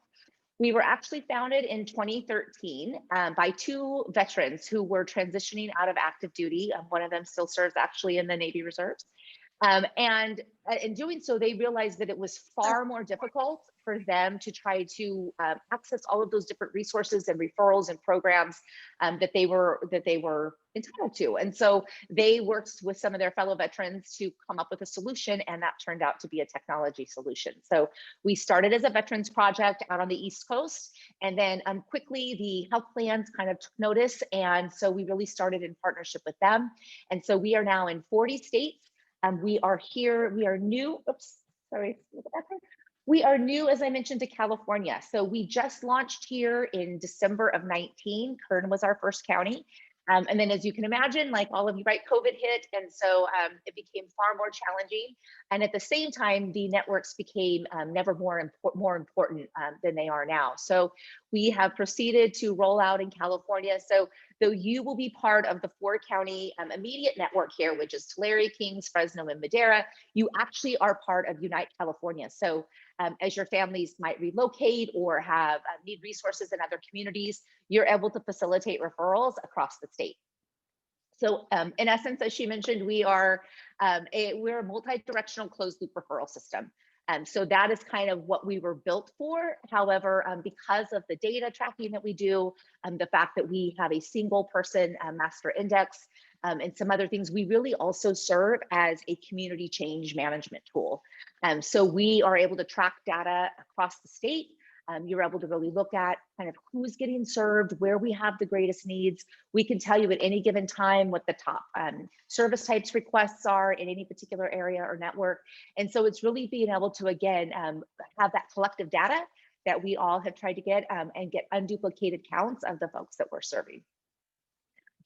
We were actually founded in 2013 by two veterans who were transitioning out of active duty. One of them still serves actually in the Navy Reserves. And in doing so, they realized that it was far more difficult for them to try to access all of those different resources and referrals and programs that they were entitled to. And so they worked with some of their fellow veterans to come up with a solution, and that turned out to be a technology solution. So we started as a veterans project out on the East Coast, and then quickly the health plans kind of took notice, and so we really started in partnership with them. And so we are now in 40 states. We are here, we are new, we are new, as I mentioned, to California. So we just launched here in December of 19. Kern was our first county. And then as you can imagine, like all of you, right, COVID hit. And so it became far more challenging. And at the same time, the networks became never more important than they are now. So we have proceeded to roll out in California. So though you will be part of the 4-county immediate network here, which is Tulare, Kings, Fresno, and Madera, you actually are part of Unite California. So as your families might relocate or have need resources in other communities, you're able to facilitate referrals across the state. So in essence, as she mentioned, we're a multi-directional closed loop referral system. So that is kind of what we were built for. However, because of the data tracking that we do, the fact that we have a single person master index, and some other things, we really also serve as a community change management tool. So we are able to track data across the state. You're able to really look at kind of who's getting served, where we have the greatest needs. We can tell you at any given time what the top service types requests are in any particular area or network. And so it's really being able to, again, have that collective data that we all have tried to get and get unduplicated counts of the folks that we're serving.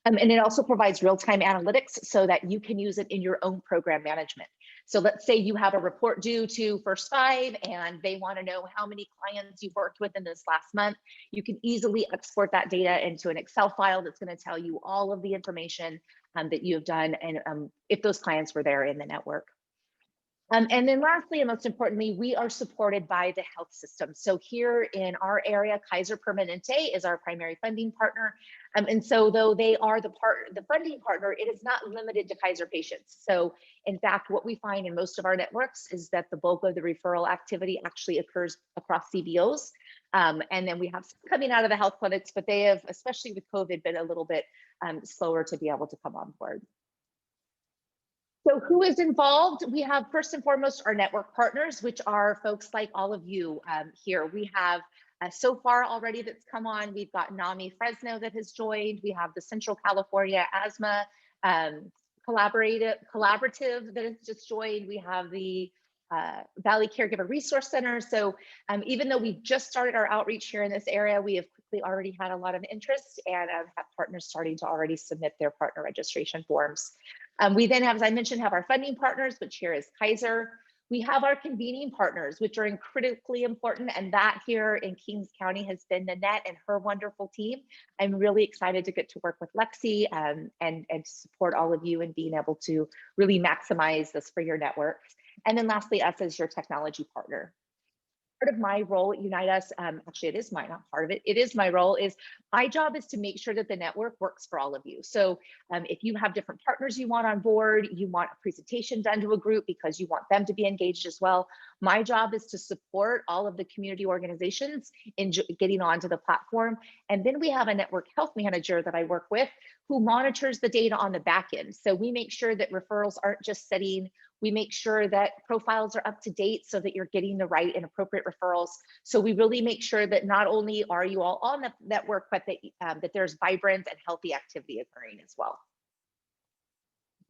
And it also provides real-time analytics so that you can use it in your own program management. So let's say you have a report due to First 5 and they want to know how many clients you've worked with in this last month. You can easily export that data into an Excel file that's going to tell you all of the information that you have done and if those clients were there in the network. And then lastly, and most importantly, we are supported by the health system. So here in our area, Kaiser Permanente is our primary funding partner. And so though they are the funding partner, it is not limited to Kaiser patients. So in fact, what we find in most of our networks is that the bulk of the referral activity actually occurs across CBOs. And then we have some coming out of the health clinics, but they have, especially with COVID, been a little bit slower to be able to come on board. So who is involved? We have first and foremost our network partners, which are folks like all of you here. We have so far already that's come on. We've got NAMI Fresno that has joined. We have the Central California Asthma Collaborative that has just joined. We have the Valley Caregiver Resource Center. So even though we've just started our outreach here in this area, we have quickly already had a lot of interest and have partners starting to already submit their partner registration forms. We then have, as I mentioned, have our funding partners, which here is Kaiser. We have our convening partners, which are critically important, and that here in Kings County has been Nanette and her wonderful team. I'm really excited to get to work with Lexi and to support all of you in being able to really maximize this for your networks. And then lastly, us as your technology partner. Part of my role at Unite Us, actually it is my, not part of it, it is my role, is my job is to make sure that the network works for all of you. So if you have different partners you want on board, you want a presentation done to a group because you want them to be engaged as well, my job is to support all of the community organizations in getting onto the platform. And then we have a network health manager that I work with who monitors the data on the back end. So we make sure that referrals aren't just sitting. We make sure that profiles are up to date so that you're getting the right and appropriate referrals. So we really make sure that not only are you all on the network, but that there's vibrant and healthy activity occurring as well.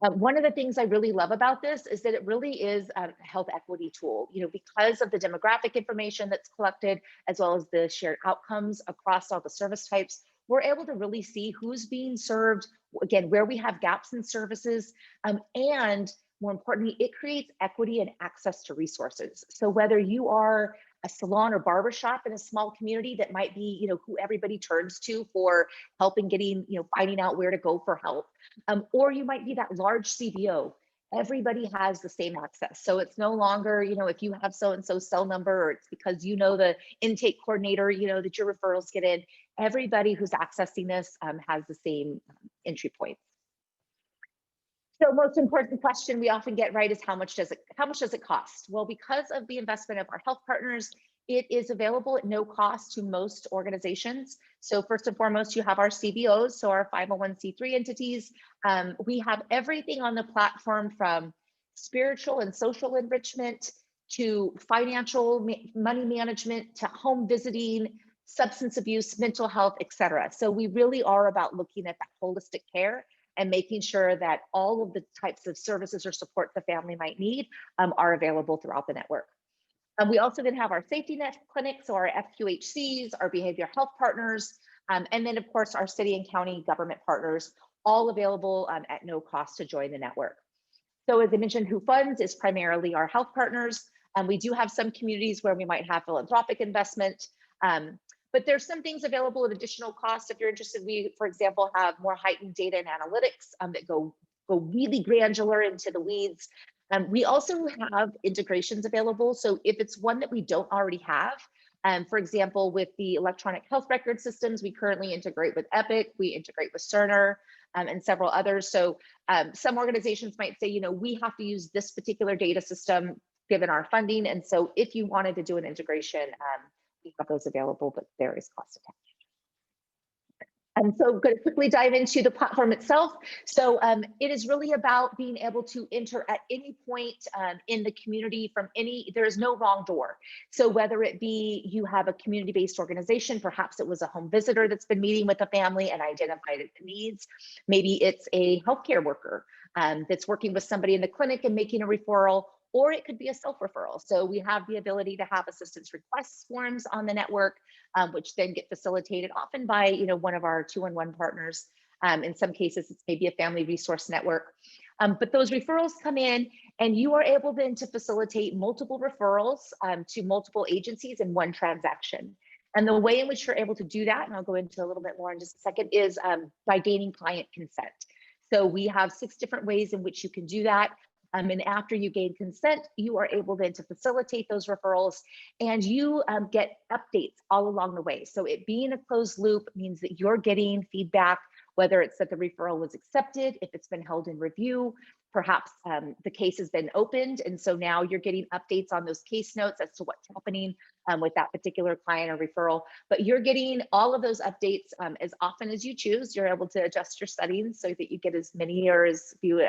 One of the things I really love about this is that it really is a health equity tool, because of the demographic information that's collected, as well as the shared outcomes across all the service types. We're able to really see who's being served, again, where we have gaps in services, and more importantly, it creates equity and access to resources. So whether you are a salon or barbershop in a small community that might be, who everybody turns to for help in getting, finding out where to go for help, or you might be that large CBO everybody has the same access. So it's no longer, if you have so-and-so cell number, or it's because the intake coordinator, that your referrals get in. Everybody who's accessing this has the same entry points. So most important question we often get right is how much does it cost? Well, because of the investment of our health partners, it is available at no cost to most organizations. So first and foremost, you have our CBOs, so our 501c3 entities. We have everything on the platform from spiritual and social enrichment to financial money management to home visiting, substance abuse, mental health, et cetera. So we really are about looking at that holistic care and making sure that all of the types of services or support the family might need are available throughout the network. We also then have our safety net clinics, so our FQHCs, our behavioral health partners, and then of course our city and county government partners, all available at no cost to join the network. So as I mentioned, who funds is primarily our health partners. We do have some communities where we might have philanthropic investment, but there's some things available at additional cost. If you're interested, we, for example, have more heightened data and analytics that go really granular into the weeds. We also have integrations available. So if it's one that we don't already have, for example, with the electronic health record systems, we currently integrate with Epic, we integrate with Cerner, and several others. So some organizations might say, we have to use this particular data system given our funding. And so if you wanted to do an integration, we have those available, but there is cost attached. And so I'm going to quickly dive into the platform itself. So it is really about being able to enter at any point in the community there is no wrong door. So whether it be you have a community-based organization, perhaps it was a home visitor that's been meeting with a family and identified the needs. Maybe it's a healthcare worker that's working with somebody in the clinic and making a referral, or it could be a self-referral. So we have the ability to have assistance requests forms on the network, which then get facilitated often by one of our 2-in-1 partners. In some cases, it's maybe a family resource network. But those referrals come in and you are able then to facilitate multiple referrals to multiple agencies in one transaction. And the way in which you're able to do that, and I'll go into a little bit more in just a second, is by gaining client consent. So we have 6 different ways in which you can do that. And after you gain consent, you are able then to facilitate those referrals, and you get updates all along the way. So it being a closed loop means that you're getting feedback, whether it's that the referral was accepted, if it's been held in review, perhaps the case has been opened. And so now you're getting updates on those case notes as to what's happening with that particular client or referral. But you're getting all of those updates as often as you choose. You're able to adjust your settings so that you get as many or as few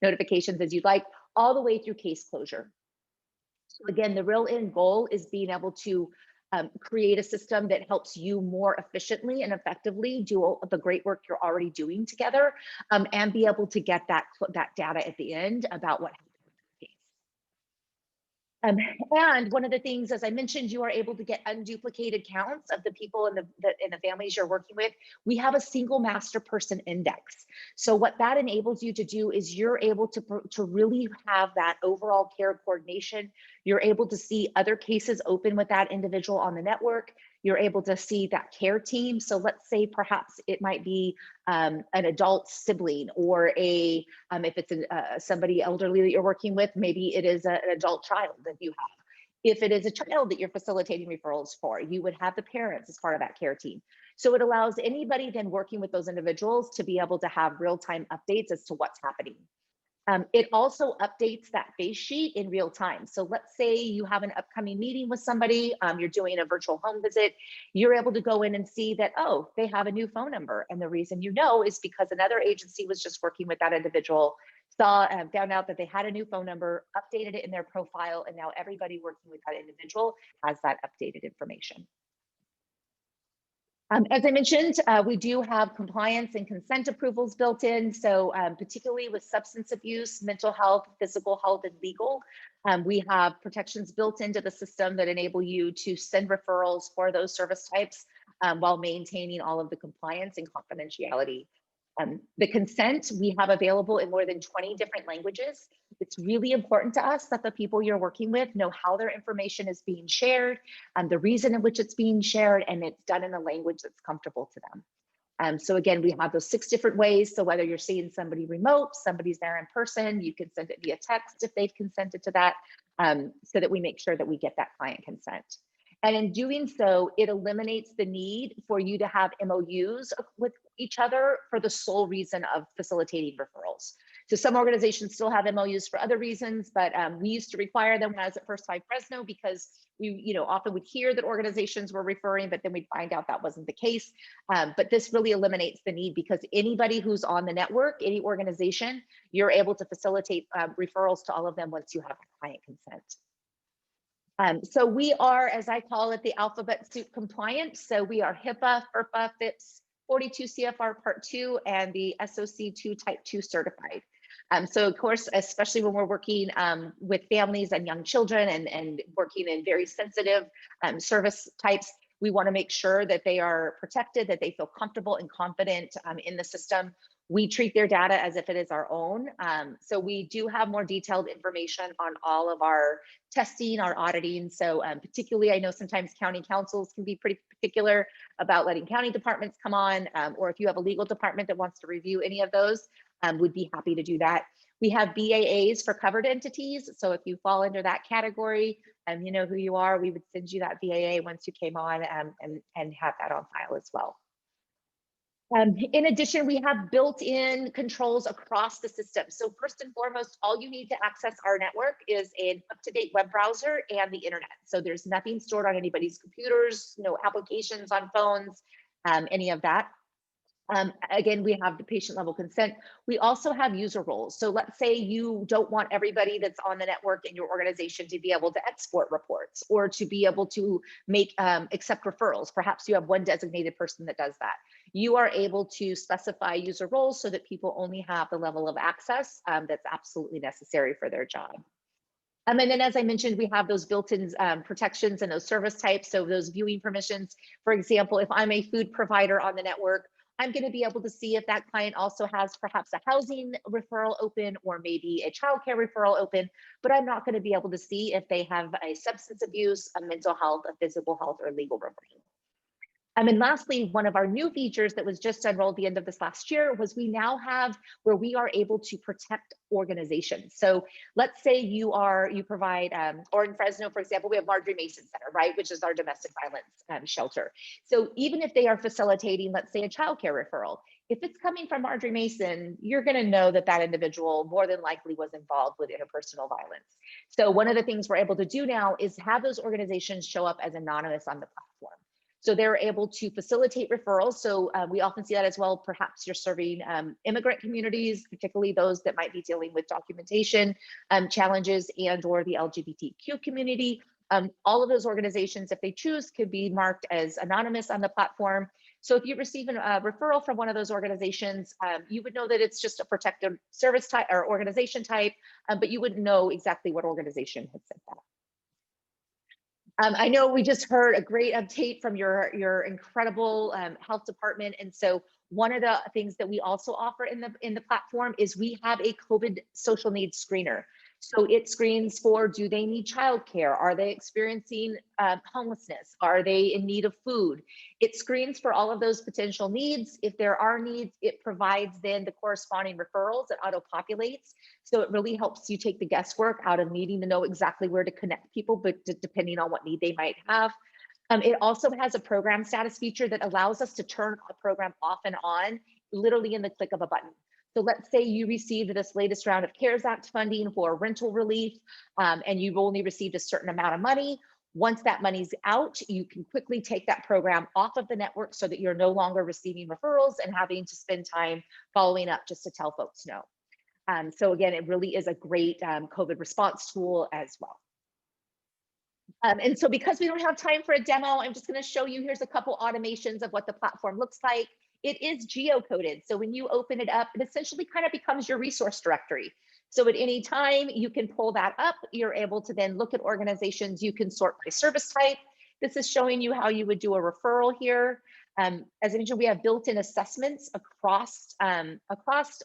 notifications as you'd like, all the way through case closure. So again, the real end goal is being able to create a system that helps you more efficiently and effectively do all the great work you're already doing together, and be able to get that data at the end about what happened with the case. And one of the things, as I mentioned, you are able to get unduplicated counts of the people in the families you're working with. We have a single master person index. So what that enables you to do is you're able to really have that overall care coordination. You're able to see other cases open with that individual on the network. You're able to see that care team. So let's say perhaps it might be an adult sibling, or if it's somebody elderly that you're working with, maybe it is an adult child that you have. If it is a child that you're facilitating referrals for, you would have the parents as part of that care team. So it allows anybody then working with those individuals to be able to have real-time updates as to what's happening. It also updates that face sheet in real time. So let's say you have an upcoming meeting with somebody, you're doing a virtual home visit, you're able to go in and see that, oh, they have a new phone number. And the reason you know is because another agency was just working with that individual, found out that they had a new phone number, updated it in their profile, and now everybody working with that individual has that updated information. As I mentioned, we do have compliance and consent approvals built in. So particularly with substance abuse, mental health, physical health, and legal, we have protections built into the system that enable you to send referrals for those service types while maintaining all of the compliance and confidentiality. The consent we have available in more than 20 different languages. It's really important to us that the people you're working with know how their information is being shared, the reason in which it's being shared, and it's done in a language that's comfortable to them. So again, we have those 6 different ways. So whether you're seeing somebody remote, somebody's there in person, you can send it via text if they've consented to that, so that we make sure that we get that client consent. And in doing so, it eliminates the need for you to have MOUs with each other for the sole reason of facilitating referrals. So some organizations still have MOUs for other reasons, but we used to require them when I was at First Five Fresno, because we often would hear that organizations were referring, but then we'd find out that wasn't the case. But this really eliminates the need, because anybody who's on the network, any organization, you're able to facilitate referrals to all of them once you have client consent. So we are, as I call it, the alphabet soup compliant. So we are HIPAA, FERPA, FIPS, 42 CFR Part 2, and the SOC 2 Type 2 certified. So of course, especially when we're working with families and young children and working in very sensitive service types, we want to make sure that they are protected, that they feel comfortable and confident in the system. We treat their data as if it is our own. So we do have more detailed information on all of our testing, our auditing. So particularly, I know sometimes county councils can be pretty particular about letting county departments come on, or if you have a legal department that wants to review any of those, we'd be happy to do that. We have BAAs for covered entities. So if you fall under that category and you know who you are, we would send you that BAA once you came on and have that on file as well. In addition, we have built-in controls across the system. So first and foremost, all you need to access our network is an up-to-date web browser and the internet. So there's nothing stored on anybody's computers, no applications on phones, any of that. Again, we have the patient level consent. We also have user roles. So let's say you don't want everybody that's on the network in your organization to be able to export reports or to be able to make accept referrals. Perhaps you have one designated person that does that. You are able to specify user roles so that people only have the level of access that's absolutely necessary for their job. And then, as I mentioned, we have those built-in protections and those service types. So those viewing permissions, for example, if I'm a food provider on the network, I'm going to be able to see if that client also has perhaps a housing referral open or maybe a childcare referral open, but I'm not going to be able to see if they have a substance abuse, a mental health, a physical health, or legal referral. And then lastly, one of our new features that was just unrolled the end of this last year was we now have where we are able to protect organizations. So let's say you provide, or in Fresno, for example, we have Marjorie Mason Center, right, which is our domestic violence shelter. So even if they are facilitating, let's say, a childcare referral, if it's coming from Marjorie Mason, you're going to know that that individual more than likely was involved with interpersonal violence. So one of the things we're able to do now is have those organizations show up as anonymous on the platform. So they're able to facilitate referrals. So we often see that as well. Perhaps you're serving immigrant communities, particularly those that might be dealing with documentation challenges and or the LGBTQ community. All of those organizations, if they choose, could be marked as anonymous on the platform. So if you receive a referral from one of those organizations, you would know that it's just a protected service type or organization type, but you wouldn't know exactly what organization had sent that. I know we just heard a great update from your incredible health department. And so one of the things that we also offer in the platform is we have a COVID social needs screener. So it screens for, do they need childcare? Are they experiencing homelessness? Are they in need of food? It screens for all of those potential needs. If there are needs, it provides then the corresponding referrals. It auto-populates. So it really helps you take the guesswork out of needing to know exactly where to connect people, but depending on what need they might have. It also has a program status feature that allows us to turn a program off and on, literally in the click of a button. So let's say you received this latest round of CARES Act funding for rental relief, and you've only received a certain amount of money. Once that money's out, you can quickly take that program off of the network so that you're no longer receiving referrals and having to spend time following up just to tell folks no. So again, it really is a great COVID response tool as well. And so because we don't have time for a demo, I'm just going to show you, here's a couple automations of what the platform looks like. It is geocoded. So when you open it up, it essentially kind of becomes your resource directory. So at any time you can pull that up, you're able to then look at organizations, you can sort by service type. This is showing you how you would do a referral here. As I mentioned, we have built-in assessments across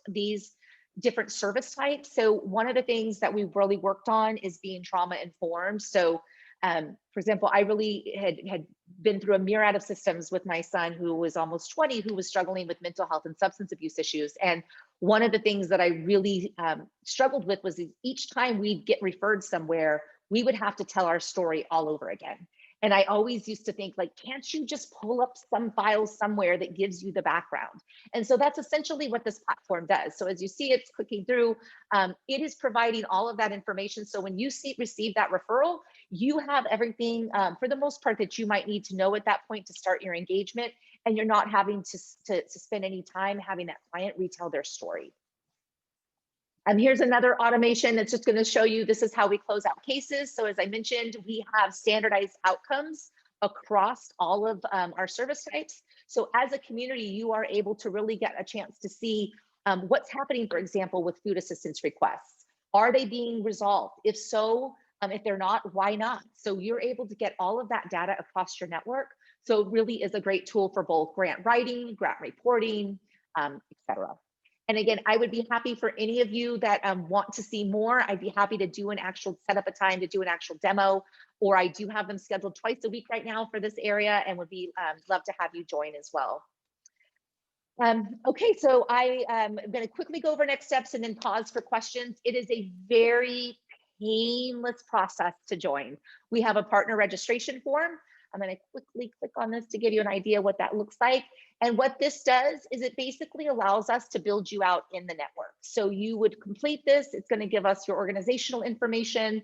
these different service types. So one of the things that we've really worked on is being trauma informed. So For example, I really had been through a myriad of systems with my son, who was almost 20, who was struggling with mental health and substance abuse issues. And one of the things that I really struggled with was each time we'd get referred somewhere, we would have to tell our story all over again. And I always used to think, like, can't you just pull up some files somewhere that gives you the background? And so that's essentially what this platform does. So as you see, it's clicking through, it is providing all of that information. So when you receive that referral, you have everything for the most part that you might need to know at that point to start your engagement, and you're not having to spend any time having that client retell their story. And here's another automation that's just going to show you this is how we close out cases. So as I mentioned, we have standardized outcomes across all of our service types. So as a community, you are able to really get a chance to see what's happening, for example, with food assistance requests. Are they being resolved? If so, if they're not, why not? So you're able to get all of that data across your network. So it really is a great tool for both grant writing, grant reporting, et cetera. And again, I would be happy for any of you that want to see more. I'd be happy to do an actual, set up a time to do an actual demo, or I do have them scheduled twice a week right now for this area, and would be love to have you join as well. Okay, so I am going to quickly go over next steps and then pause for questions. It is a very painless process to join. We have a partner registration form. I'm going to quickly click on this to give you an idea what that looks like. And what this does is it basically allows us to build you out in the network. So you would complete this. It's going to give us your organizational information.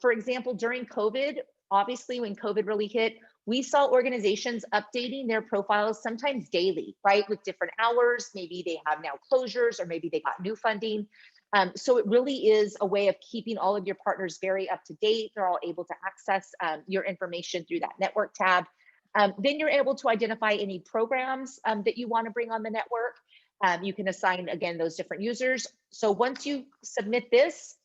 For example, during COVID, obviously when COVID really hit, we saw organizations updating their profiles sometimes daily, right? With different hours, maybe they have now closures, or maybe they got new funding. So it really is a way of keeping all of your partners very up to date. They're all able to access your information through that network tab. Then you're able to identify any programs that you want to bring on the network. You can assign, again, those different users. So once you submit this,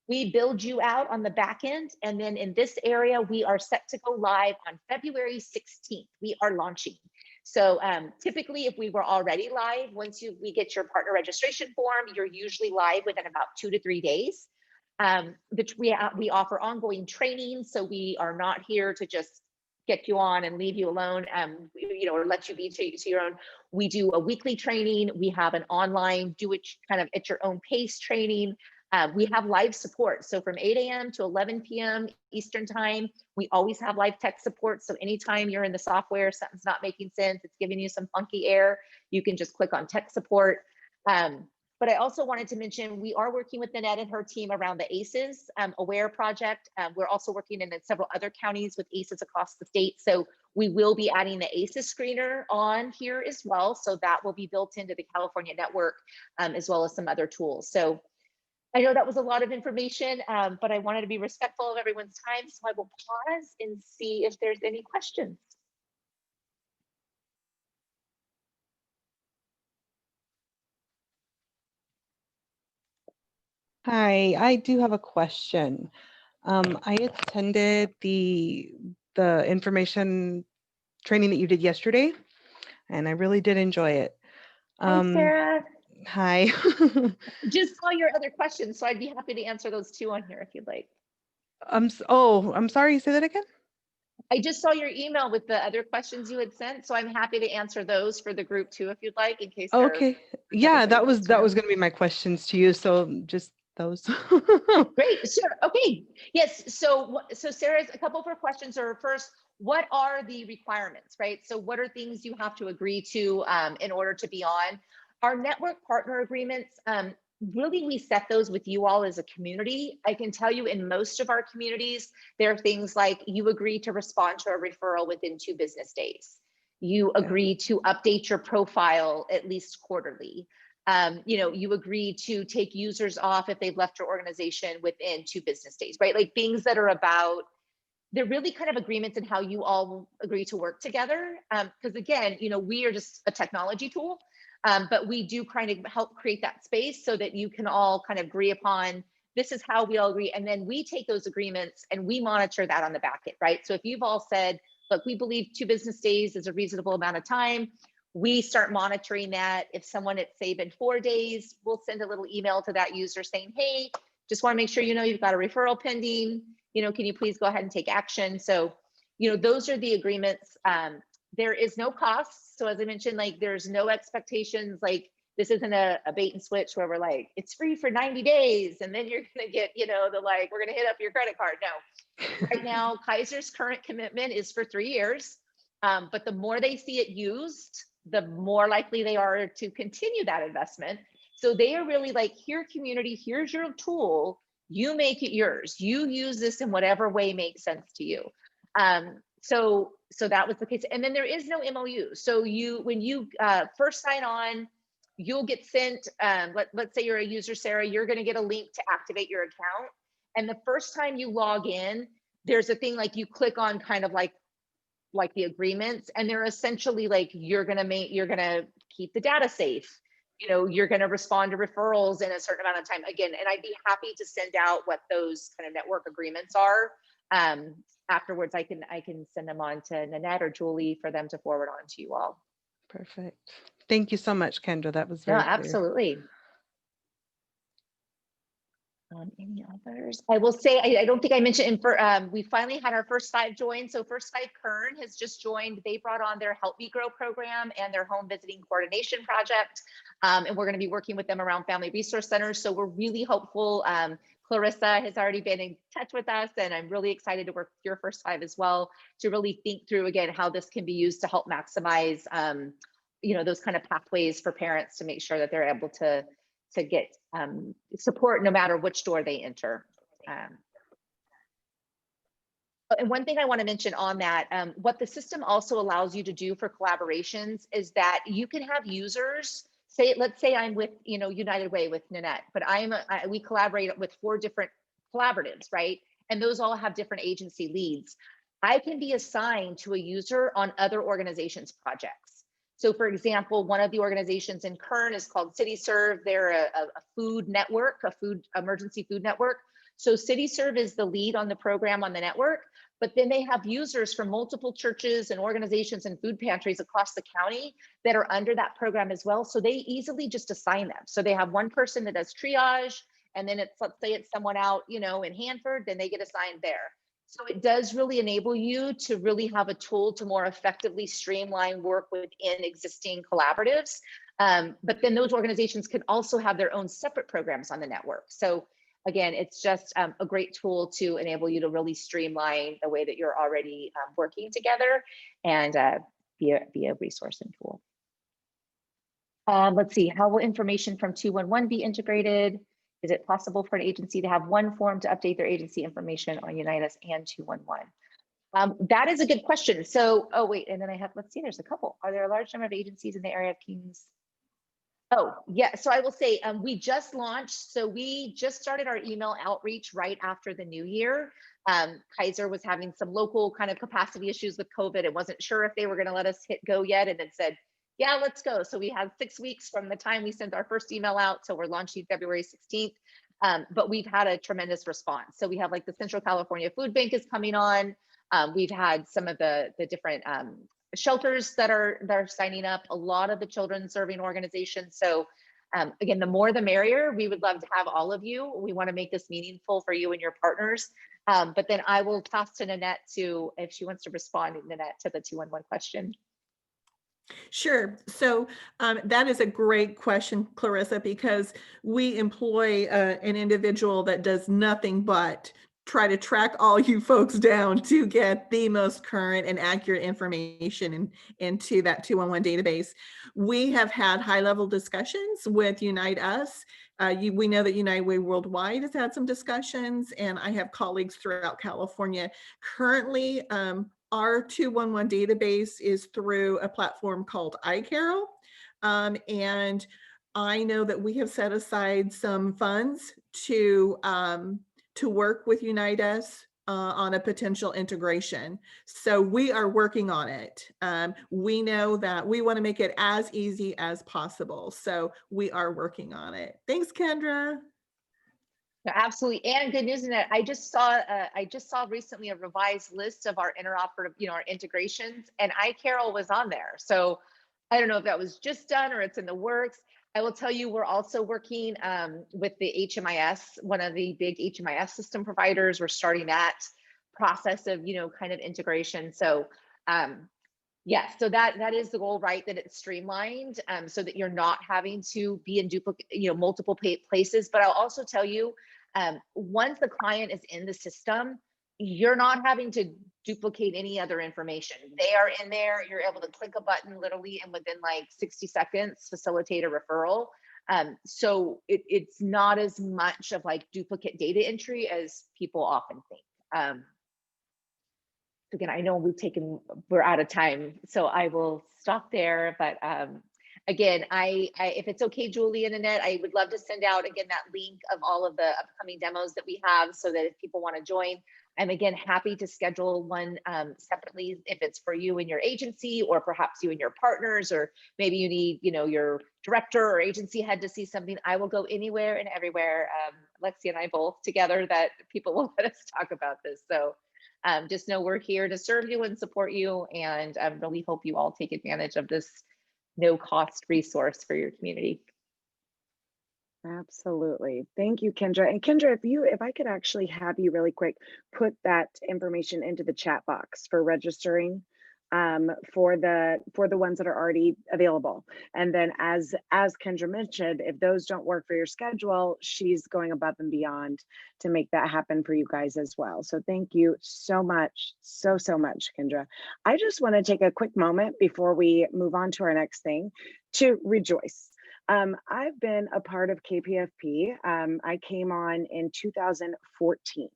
we build you out on the back end. And then in this area, we are set to go live on February 16th. We are launching. So typically, if we were already live, once we get your partner registration form, you're usually live within about 2 to 3 days. We offer ongoing training, so we are not here to just get you on and leave you alone, or let you be to your own. We do a weekly training. We have an online do it kind of at your own pace training. We have live support. So from 8 a.m. to 11 p.m. Eastern time, we always have live tech support. So anytime you're in the software, something's not making sense, it's giving you some funky error, you can just click on tech support. But I also wanted to mention, we are working with Nanette and her team around the ACEs Aware project. We're also working in several other counties with ACEs across the state. So we will be adding the ACEs screener on here as well. So that will be built into the California network, as well as some other tools. So I know that was a lot of information, but I wanted to be respectful of everyone's time. So I will pause and see if there's any questions. Hi, I do have a question. I attended the information training that you did yesterday, and I really did enjoy it. Hi, Sarah. Hi. Just saw your other questions, so I'd be happy to answer those too on here if you'd like. I'm sorry, say that again? I just saw your email with the other questions you had sent, so I'm happy to answer those for the group too, if you'd like, in case. Okay. Yeah, that was going to be my questions to you. So just those. Great, sure. Okay. Yes. So Sarah's a couple of her questions are, first, what are the requirements, right? So what are things you have to agree to in order to be on? Our network partner agreements, really we set those with you all as a community. I can tell you in most of our communities, there are things like you agree to respond to a referral within 2 business days. You agree to update your profile at least quarterly. You agree to take users off if they've left your organization within 2 business days, right? Like things that are about, they're really kind of agreements in how you all agree to work together. Because again, we are just a technology tool. But we do kind of help create that space so that you can all kind of agree upon, this is how we all agree. And then we take those agreements and we monitor that on the back end, right? So if you've all said, look, we believe 2 business days is a reasonable amount of time, we start monitoring that. If someone had say been 4 days, we'll send a little email to that user saying, hey, just want to make sure you know you've got a referral pending. can you please go ahead and take action? So, those are the agreements. There is no cost. So as I mentioned, like there's no expectations, like this isn't a bait and switch where we're like, it's free for 90 days. And then you're going to get, we're going to hit up your credit card. No, right now, Kaiser's current commitment is for 3 years. But the more they see it used, the more likely they are to continue that investment. So they are really like, here, community, here's your tool. You make it yours. You use this in whatever way makes sense to you. So that was the case. And then there is no MOU. So when you first sign on, you'll get sent, let's say you're a user, Sarah, you're going to get a link to activate your account. And the first time you log in, there's a thing like you click on kind of like the agreements, and they're essentially like, you're going to keep the data safe. You're going to respond to referrals in a certain amount of time. Again, and I'd be happy to send out what those kind of network agreements are. Afterwards, I can send them on to Nanette or Julie for them to forward on to you all. Perfect. Thank you so much, Kendra. That was very clear. Absolutely. Any others? I will say, I don't think I mentioned, we finally had our First Five join. So First Five Kern has just joined. They brought on their Help Me Grow program and their home visiting coordination project. And we're going to be working with them around family resource centers. So we're really hopeful. Clarissa has already been in touch with us, and I'm really excited to work with your First Five as well, to really think through again how this can be used to help maximize those kind of pathways for parents to make sure that they're able to get support no matter which door they enter. And one thing I want to mention on that, what the system also allows you to do for collaborations is that you can have users let's say I'm with United Way with Nanette, but we collaborate with 4 different collaboratives, right? And those all have different agency leads. I can be assigned to a user on other organizations' projects. So for example, one of the organizations in Kern is called CityServe. They're a food network, emergency food network. So CityServe is the lead on the program on the network, but then they have users from multiple churches and organizations and food pantries across the county that are under that program as well. So they easily just assign them. So they have one person that does triage, and then let's say it's someone out, in Hanford, then they get assigned there. So it does really enable you to really have a tool to more effectively streamline work within existing collaboratives. But then those organizations can also have their own separate programs on the network. So again, it's just a great tool to enable you to really streamline the way that you're already working together and be a resource and tool. Let's see, how will information from 211 be integrated? Is it possible for an agency to have one form to update their agency information on Unitas and 211? That is a good question. So, oh wait, and then let's see, there's a couple. Are there a large number of agencies in the area of Kings? Oh, yeah, so I will say, we just launched, so we just started our email outreach right after the new year. Kaiser was having some local kind of capacity issues with COVID. It wasn't sure if they were gonna let us hit go yet, and then said, yeah, let's go. So we had 6 weeks from the time we sent our first email out. So we're launching February 16th, but we've had a tremendous response. So we have like the Central California Food Bank is coming on. We've had some of the different shelters that are signing up, a lot of the children serving organizations. So again, the more the merrier. We would love to have all of you. We want to make this meaningful for you and your partners. But then I will toss to Nanette if she wants to respond, Nanette, to the 211 question. Sure. So that is a great question, Clarissa, because we employ an individual that does nothing but try to track all you folks down to get the most current and accurate information into that 211 database. We have had high-level discussions with Unite Us. We know that United Way Worldwide has had some discussions, and I have colleagues throughout California. Currently, our 211 database is through a platform called iCarol. And I know that we have set aside some funds to work with Unite Us on a potential integration. So we are working on it. We know that we want to make it as easy as possible. So we are working on it. Thanks, Kendra. Absolutely, and good news in that I just saw recently a revised list of our interoperative, our integrations, and iCarol was on there. So I don't know if that was just done or it's in the works. I will tell you, we're also working with the HMIS, one of the big HMIS system providers. We're starting that process of, kind of integration. So yes, so that is the goal, right? That it's streamlined so that you're not having to be in duplicate, multiple places. But I'll also tell you, once the client is in the system, you're not having to duplicate any other information. They are in there. You're able to click a button literally, and within like 60 seconds, facilitate a referral. So it's not as much of like duplicate data entry as people often think. Again, I know we're out of time, so I will stop there. But again, if it's okay, Julie and Annette, I would love to send out again that link of all of the upcoming demos that we have, so that if people want to join, I'm again happy to schedule one separately if it's for you and your agency, or perhaps you and your partners, or maybe you need, your director or agency head to see something. I will go anywhere and everywhere. Lexi and I both together that people will let us talk about this. So just know we're here to serve you and support you, and I really hope you all take advantage of this no cost resource for your community. Absolutely. Thank you, Kendra. And Kendra, if I could actually have you really quick, put that information into the chat box for registering for the ones that are already available. And then as Kendra mentioned, if those don't work for your schedule, she's going above and beyond to make that happen for you guys as well. So thank you so much, so much, Kendra. I just want to take a quick moment before we move on to our next thing to rejoice. I've been a part of KPFP. I came on in 2014.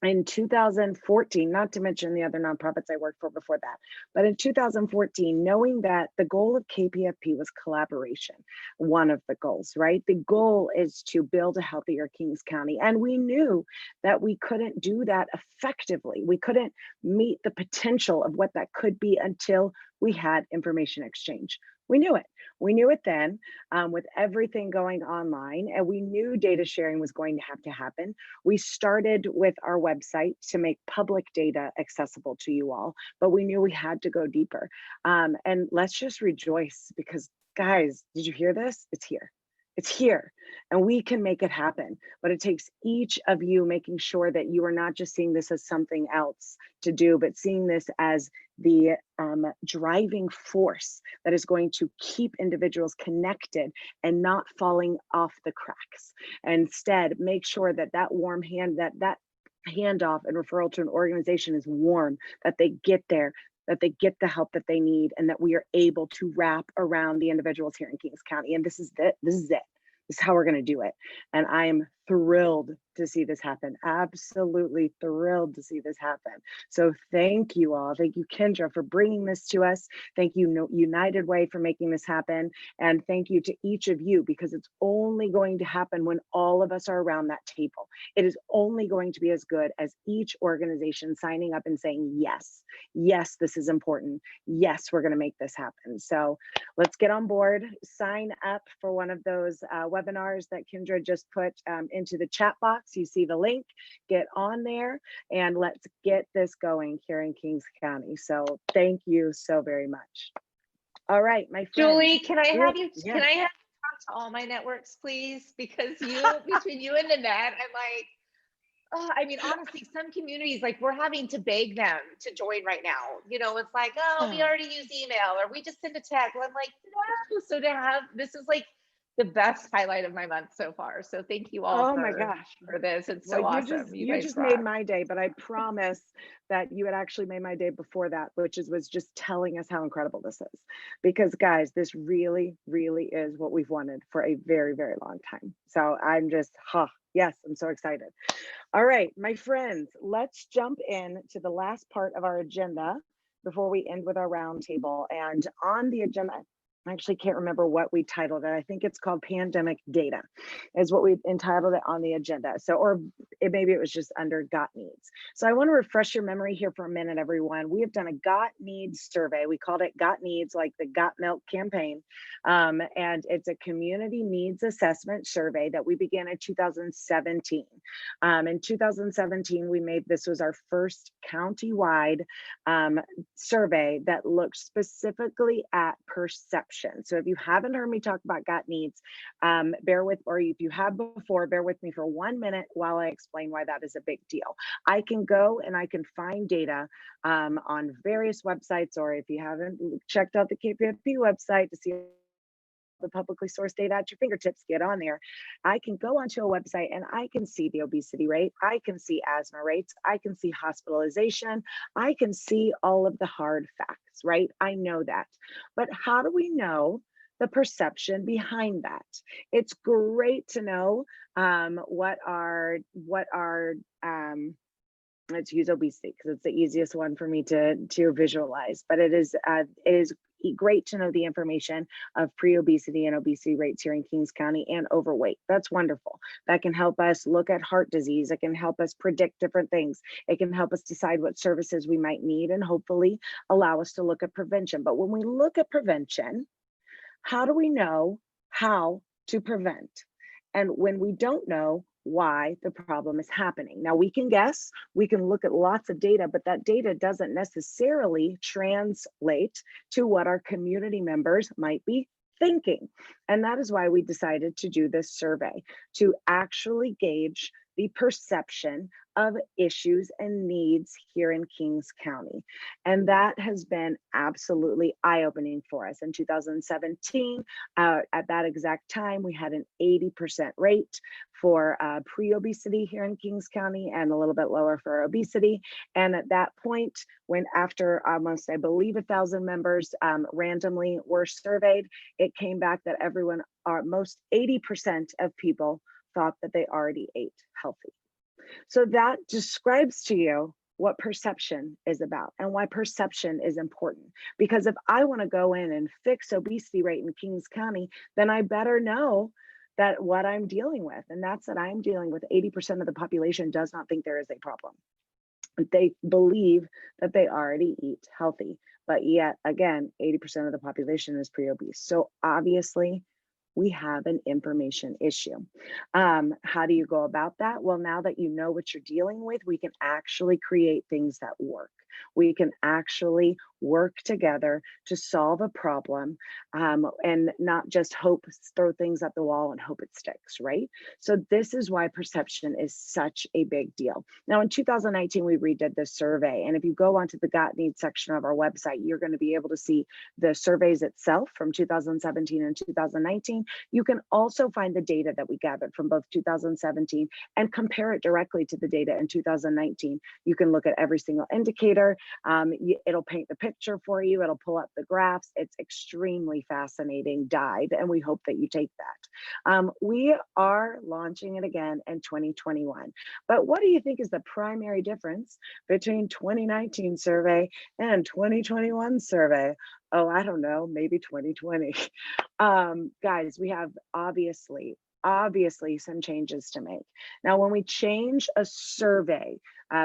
In 2014, not to mention the other nonprofits I worked for before that, but in 2014, knowing that the goal of KPFP was collaboration, one of the goals, right? The goal is to build a healthier Kings County. And we knew that we couldn't do that effectively. We couldn't meet the potential of what that could be until we had information exchange. We knew it. We knew it then with everything going online, and we knew data sharing was going to have to happen. We started with our website to make public data accessible to you all, but we knew we had to go deeper. And let's just rejoice, because guys, did you hear this? It's here. It's here, and we can make it happen. But it takes each of you making sure that you are not just seeing this as something else to do, but seeing this as the driving force that is going to keep individuals connected and not falling off the cracks. Instead, make sure that that warm hand, that handoff and referral to an organization is warm, that they get there, that they get the help that they need, and that we are able to wrap around the individuals here in Kings County. And this is it. This is how we're going to do it. And I am thrilled to see this happen. Absolutely thrilled to see this happen. So thank you all. Thank you, Kendra, for bringing this to us. Thank you, United Way, for making this happen. And thank you to each of you, because it's only going to happen when all of us are around that table. It is only going to be as good as each organization signing up and saying, yes, yes, this is important. Yes, we're going to make this happen. So let's get on board, sign up for one of those webinars that Kendra just put into the chat box. You see the link, get on there, and let's get this going here in Kings County. So thank you so very much. All right, my friend. Julie, can I have you, yeah. can I have you talk to all my networks, please? Because between you and Annette, I'm like, oh, I mean, honestly, some communities, like, we're having to beg them to join right now. It's like, oh, we already use email, or we just send a text. I'm like, no. So to have, this is like the best highlight of my month so far. So thank you all my gosh, for this. It's so awesome. You just made my day, but I promise that you had actually made my day before that, which was just telling us how incredible this is. Because guys, this really, really is what we've wanted for a very, very long time. So I'm just, yes, I'm so excited. All right, my friends, let's jump in to the last part of our agenda before we end with our roundtable. And on the agenda, I actually can't remember what we titled it. I think it's called Pandemic Data is what we entitled it on the agenda. So, or maybe it was just under Got Needs. So I want to refresh your memory here for a minute, everyone. We have done a Got Needs survey. We called it Got Needs, like the Got Milk campaign. And it's a community needs assessment survey that we began in 2017. In 2017, this was our first countywide survey that looked specifically at perception. perception. So if you haven't heard me talk about gut needs, bear with, or if you have before, bear with me for 1 minute while I explain why that is a big deal. I can go and I can find data on various websites, or if you haven't checked out the KPFP website to see the publicly sourced data at your fingertips, get on there. I can go onto a website and I can see the obesity rate. I can see asthma rates. I can see hospitalization. I can see all of the hard facts, right? I know that. But how do we know the perception behind that? It's great to know what are let's use obesity because it's the easiest one for me to visualize, but it is great to know the information of pre-obesity and obesity rates here in Kings County and overweight. That's wonderful. That can help us look at heart disease. It can help us predict different things. It can help us decide what services we might need and hopefully allow us to look at prevention. But when we look at prevention, how do we know how to prevent? And when we don't know why the problem is happening. Now we can guess, we can look at lots of data, but that data doesn't necessarily translate to what our community members might be thinking. And that is why we decided to do this survey, to actually gauge the perception of issues and needs here in Kings County. And that has been absolutely eye-opening for us. In 2017, at that exact time, we had an 80% rate for pre-obesity here in Kings County and a little bit lower for obesity. And at that point, when after almost, I believe, 1,000 members randomly were surveyed, it came back that everyone, most 80% of people thought that they already ate healthy. So that describes to you what perception is about and why perception is important. Because if I want to go in and fix obesity rate in Kings County, then I better know that what I'm dealing with, and that's that I'm dealing with 80% of the population does not think there is a problem. They believe that they already eat healthy, but yet again, 80% of the population is pre-obese. So obviously, we have an information issue. How do you go about that? Well, now that you know what you're dealing with, we can actually create things that work. We can actually work together to solve a problem and not just throw things at the wall and hope it sticks, right? So this is why perception is such a big deal. Now, in 2019, we redid this survey. And if you go onto the Got Needs section of our website, you're going to be able to see the surveys itself from 2017 and 2019. You can also find the data that we gathered from both 2017 and compare it directly to the data in 2019. You can look at every single indicator. It'll paint the picture for you. It'll pull up the graphs. It's extremely fascinating dive, and we hope that you take that. We are launching it again in 2021. But what do you think is the primary difference between 2019 survey and 2021 survey? Oh, I don't know, maybe 2020. Guys, we have obviously some changes to make. Now, when we change a survey,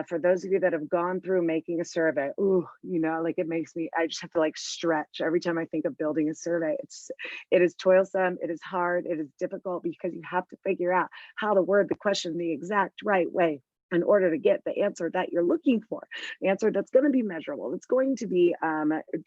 for those of you that have gone through making a survey, ooh, like it makes me, I just have to like stretch every time I think of building a survey. It is toilsome, it is hard, it is difficult because you have to figure out how to word the question the exact right way in order to get the answer that you're looking for, answer that's going to be measurable. It's going to be,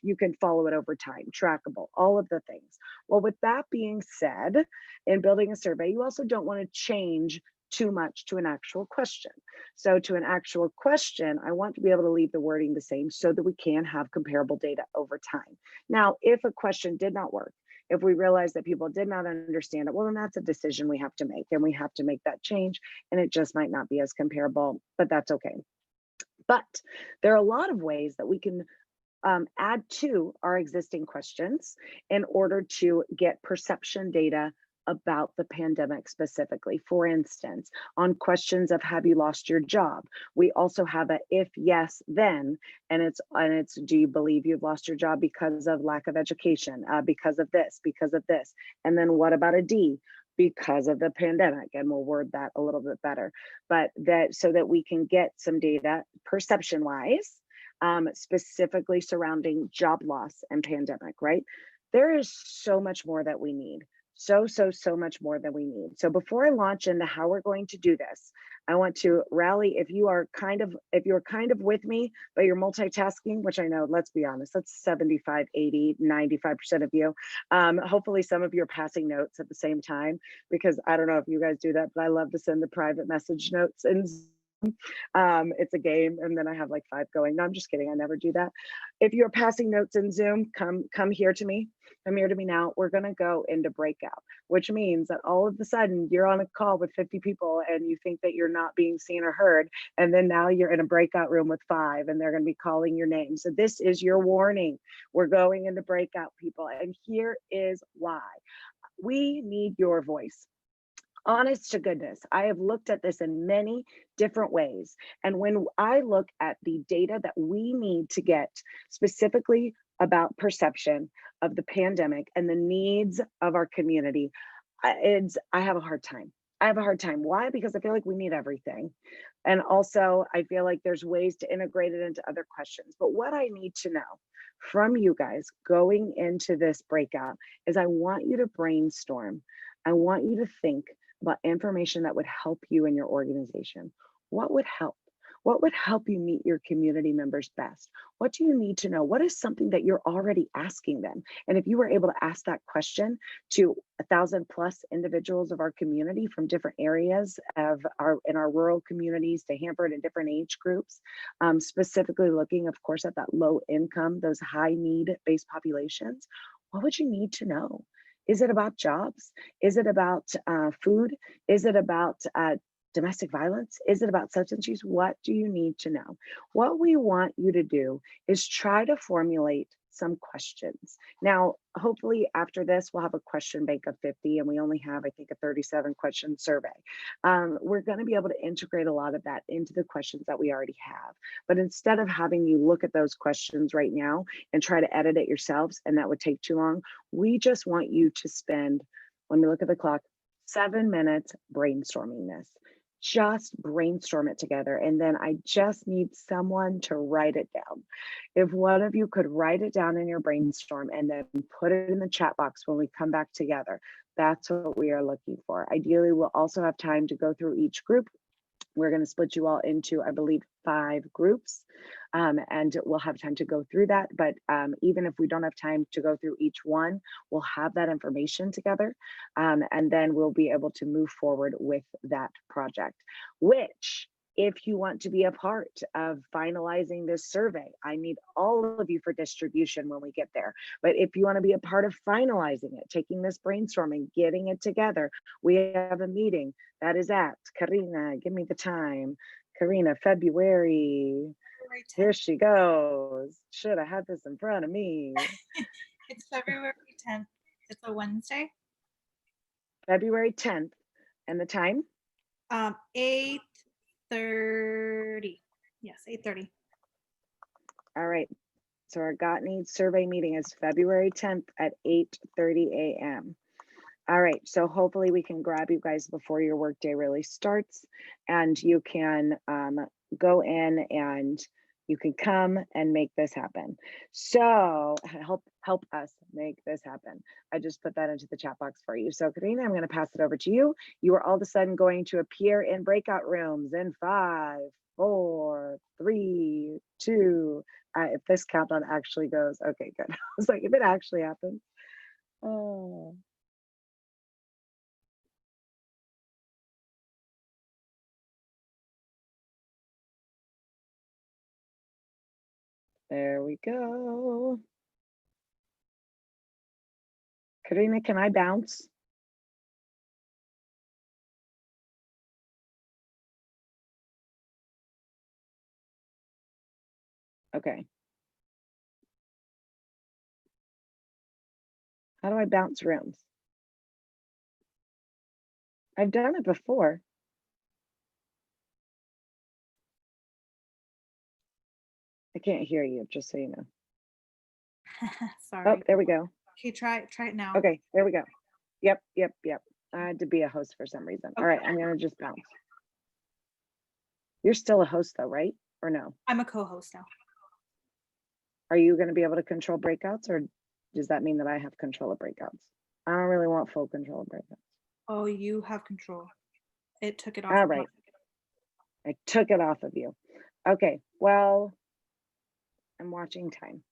you can follow it over time, trackable, all of the things. Well, with that being said, in building a survey, you also don't want to change too much to an actual question. So to an actual question, I want to be able to leave the wording the same so that we can have comparable data over time. Now, if a question did not work, if we realize that people did not understand it, well, then that's a decision we have to make, and we have to make that change, and it just might not be as comparable, but that's okay. But there are a lot of ways that we can add to our existing questions in order to get perception data about the pandemic specifically. For instance, on questions of have you lost your job, we also have a if yes then, and it's do you believe you've lost your job because of lack of education, because of this, and then what about a D? Because of the pandemic, and we'll word that a little bit better, but that so that we can get some data perception wise, specifically surrounding job loss and pandemic, right? There is so much more that we need. So much more than we need. So before I launch into how we're going to do this, I want to rally if you're kind of with me, but you're multitasking, which I know, let's be honest, that's 75, 80, 95% of you. Hopefully some of you are passing notes at the same time, because I don't know if you guys do that, but I love to send the private message notes, and it's a game, and then I have like 5 going. No, I'm just kidding. I never do that. If you're passing notes in Zoom, come here to me. Come here to me now. We're going to go into breakout, which means that all of a sudden you're on a call with 50 people and you think that you're not being seen or heard. And then now you're in a breakout room with 5 and they're going to be calling your name. So this is your warning. We're going into breakout, people. And here is why. We need your voice. Honest to goodness, I have looked at this in many different ways. And when I look at the data that we need to get specifically about perception of the pandemic and the needs of our community, I have a hard time. I have a hard time. Why? Because I feel like we need everything. And also, I feel like there's ways to integrate it into other questions. But what I need to know from you guys going into this breakout is I want you to brainstorm. I want you to think about information that would help you in your organization. What would help? What would help you meet your community members best? What do you need to know? What is something that you're already asking them? And if you were able to ask that question to 1,000+ individuals of our community from different areas in our rural communities to Hanford and different age groups, specifically looking, of course, at that low income, those high need based populations, what would you need to know? Is it about jobs? Is it about food? Is it about domestic violence? Is it about substance use? What do you need to know? What we want you to do is try to formulate some questions. Now, hopefully after this, we'll have a question bank of 50 and we only have, I think, a 37 question survey. We're going to be able to integrate a lot of that into the questions that we already have. But instead of having you look at those questions right now and try to edit it yourselves, and that would take too long, we just want you to spend, let me look at the clock, 7 minutes brainstorming this. Just brainstorm it together. And then I just need someone to write it down. If one of you could write it down in your brainstorm and then put it in the chat box when we come back together, that's what we are looking for. Ideally, we'll also have time to go through each group. We're going to split you all into, I believe, 5 groups, and we'll have time to go through that. But even if we don't have time to go through each one, we'll have that information together, and then we'll be able to move forward with that project, which, if you want to be a part of finalizing this survey, I need all of you for distribution when we get there. But if you want to be a part of finalizing it, taking this brainstorming, getting it together, we have a meeting that is at, Karina, give me the time. Karina, February. Here she goes. Should have had this in front of me. It's February 10th. It's a Wednesday. February 10th. And the time? 8:30. Yes, 8:30. All right. So our Got Needs survey meeting is February 10th at 8:30 a.m. All right, so hopefully we can grab you guys before your workday really starts, and you can go in and you can come and make this happen. So help us make this happen. I just put that into the chat box for you. So Karina, I'm going to pass it over to you. You are all of a sudden going to appear in breakout rooms in 5, 4, 3, 2. If this countdown actually goes, okay, good. I was like, if it actually happens. Oh. There we go. Karina, can I bounce? Okay. How do I bounce rooms? I've done it before. I can't hear you, just so you know. Sorry. Oh, there we go. Okay, try it now. Okay, there we go. Yep. I had to be a host for some reason. All right, I'm gonna just bounce. You're still a host though, right? Or no? I'm a co-host now. Are you gonna be able to control breakouts, or does that mean that I have control of breakouts? I don't really want full control of breakouts. Oh, you have control. It took it off. All right. I took it off of you. Okay, well, I'm watching time.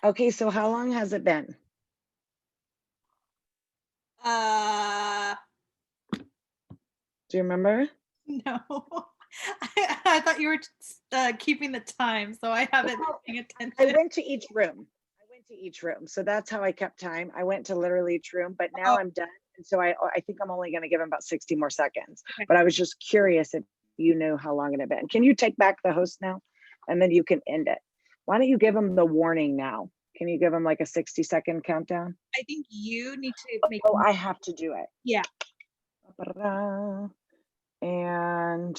Okay, so how long has it been? Do you remember? No. I thought you were keeping the time, so I haven't been paying I attention. went to each room. So that's how I kept time. I went to literally each room, but now Oh. I'm done. And so I think I'm only going to give him about 60 more seconds. Okay. But I was just curious if you knew how long it had been. Can you take back the host now? And then you can end it. Why don't you give him the warning now? Can you give him like a 60-second countdown? I think you need to make. Oh, I have to do it. Yeah. And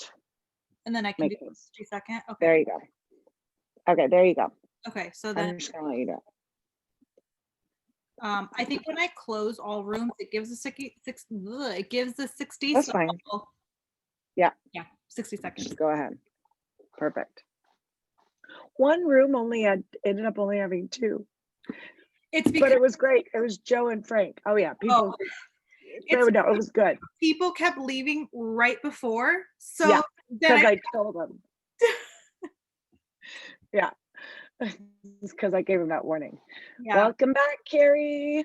then I can do make it. 60-second. Okay. There you go. Okay, there you go. Okay, so I'm then just gonna let you do it. I think when I close all rooms, it gives a 60. It gives a 60. That's so fine. Yeah, 60 seconds. Just go ahead. Perfect. One room ended up only having 2. It's because But it was great. It was Joe and Frank. Oh yeah, people. No, it was good. People kept leaving right before, so Yeah, then because I told them. Yeah, because I gave him that warning. yeah. Welcome back, Carrie.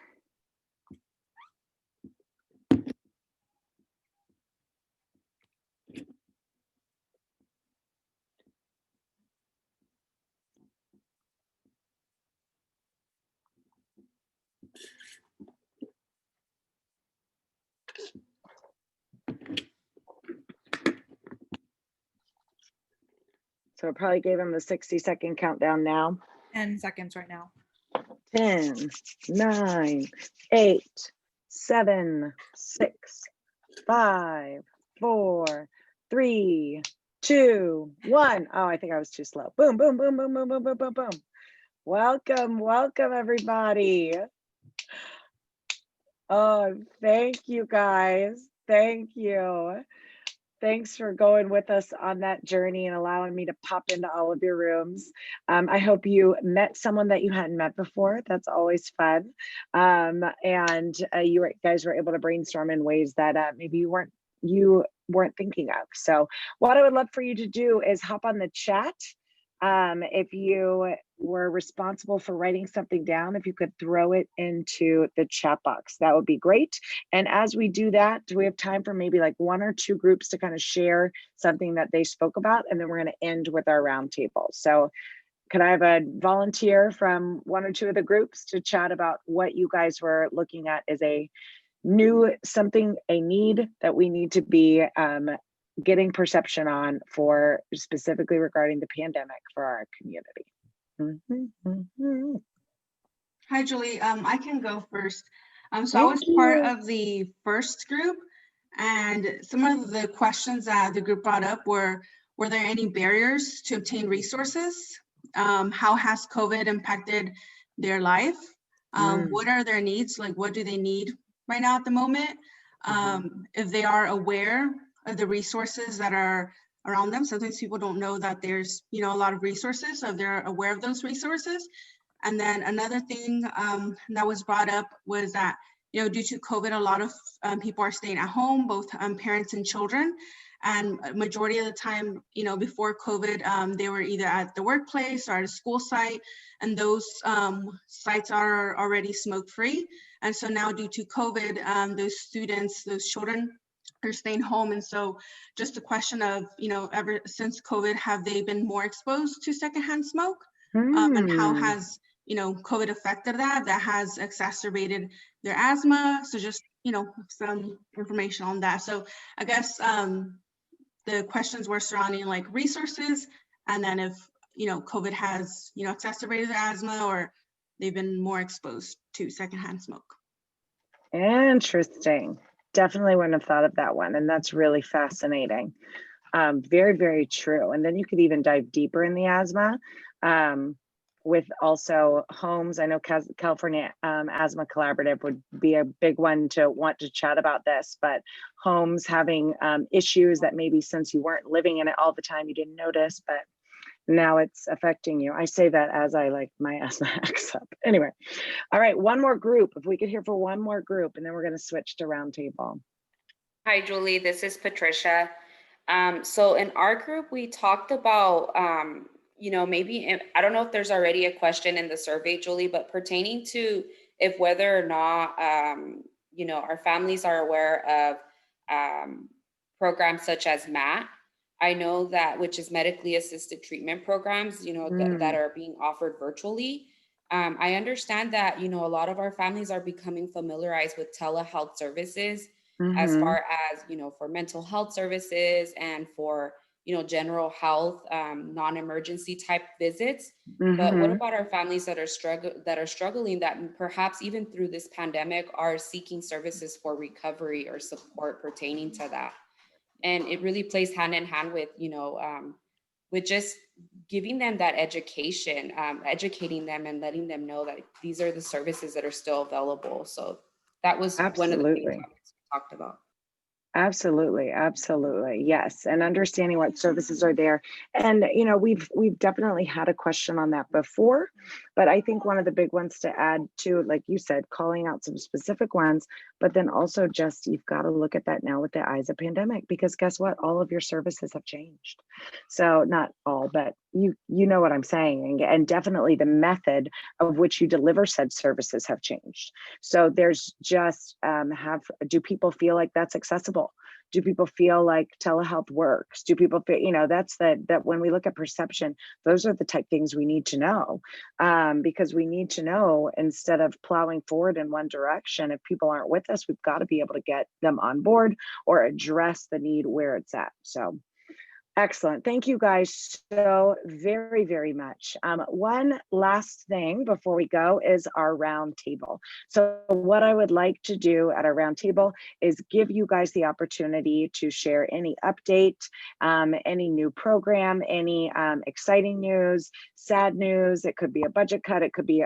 So I probably gave him the 60-second countdown now. 10 seconds right now. 10, 9, 8, 7, 6, 5, 4, 3, 2, 1. Oh, I think I was too slow. Boom, boom, boom, boom, boom, boom, boom, boom, boom. Welcome, everybody. Oh, thank you guys. Thank you. Thanks for going with us on that journey and allowing me to pop into all of your rooms. I hope you met someone that you hadn't met before. That's always fun. And you guys were able to brainstorm in ways that maybe you weren't thinking of. So what I would love for you to do is hop on the chat. If you were responsible for writing something down, if you could throw it into the chat box, that would be great. And as we do that, do we have time for maybe like 1 or 2 groups to kind of share something that they spoke about? And then we're going to end with our roundtable. So could I have a volunteer from 1 or 2 of the groups to chat about what you guys were looking at as a need that we need to be getting perception on for specifically regarding the pandemic for our community? Hi, Julie. I can go first. So Thank I was part of the first group, and some of the questions that the group brought up were there any barriers to obtain resources? How has COVID impacted their life? What are their needs? Like, what do they need right now at the moment? If they are aware of the resources that are around them. Sometimes people don't know that there's, a lot of resources, so if they're aware of those resources. And then another thing that was brought up was that, due to COVID, a lot of people are staying at home, both parents and children. And majority of the time, before COVID, they were either at the workplace or at a school site, and those sites are already smoke-free. And so now due to COVID, those children are staying home. And so just a question of, ever since COVID, have they been more exposed to secondhand smoke? And how has, COVID affected that has exacerbated their asthma? So just, some information on that. So I guess the questions were surrounding like resources, and then if, COVID has, exacerbated their asthma, or they've been more exposed to secondhand smoke. Interesting. Definitely wouldn't have thought of that one. And that's really fascinating. Very, very true. And then you could even dive deeper in the asthma with also homes. I know California Asthma Collaborative would be a big one to want to chat about this, but homes having issues that maybe since you weren't living in it all the time, you didn't notice, but now it's affecting you. I say that as I like my asthma acts up. Anyway, all right, one more group. If we could hear for one more group, and then we're going to switch to roundtable. Hi, Julie. This is Patricia. So in our group, we talked about maybe, I don't know if there's already a question in the survey, Julie, but pertaining to if whether or not, our families are aware of programs such as MAT. I know that, which is medically assisted treatment programs, that are being offered virtually. I understand that, a lot of our families are becoming familiarized with telehealth services as far as, for mental health services and for, general health, non-emergency type visits. But what about our families that are struggling that perhaps even through this pandemic are seeking services for recovery or support pertaining to that? And it really plays hand in hand with, with just giving them that education, educating them and letting them know that these are the services that are still available. So that was one of the main topics we talked about. Absolutely, absolutely. Yes. And understanding what services are there. And we've definitely had a question on that before, but I think one of the big ones to add to, like you said, calling out some specific ones, but then also just you've got to look at that now with the eyes of pandemic, because guess what? All of your services have changed. So not all, but you know what I'm saying. And definitely the method of which you deliver said services have changed. So there's just do people feel like that's accessible? Do people feel like telehealth works? Do people feel, that's that when we look at perception, those are the type things we need to know, because we need to know, instead of plowing forward in one direction, if people aren't with us, we've got to be able to get them on board or address the need where it's at. So excellent. Thank you guys so very, very much. One last thing before we go is our round table. So what I would like to do at our round table is give you guys the opportunity to share any update, any new program, any exciting news, sad news. It could be a budget cut. It could be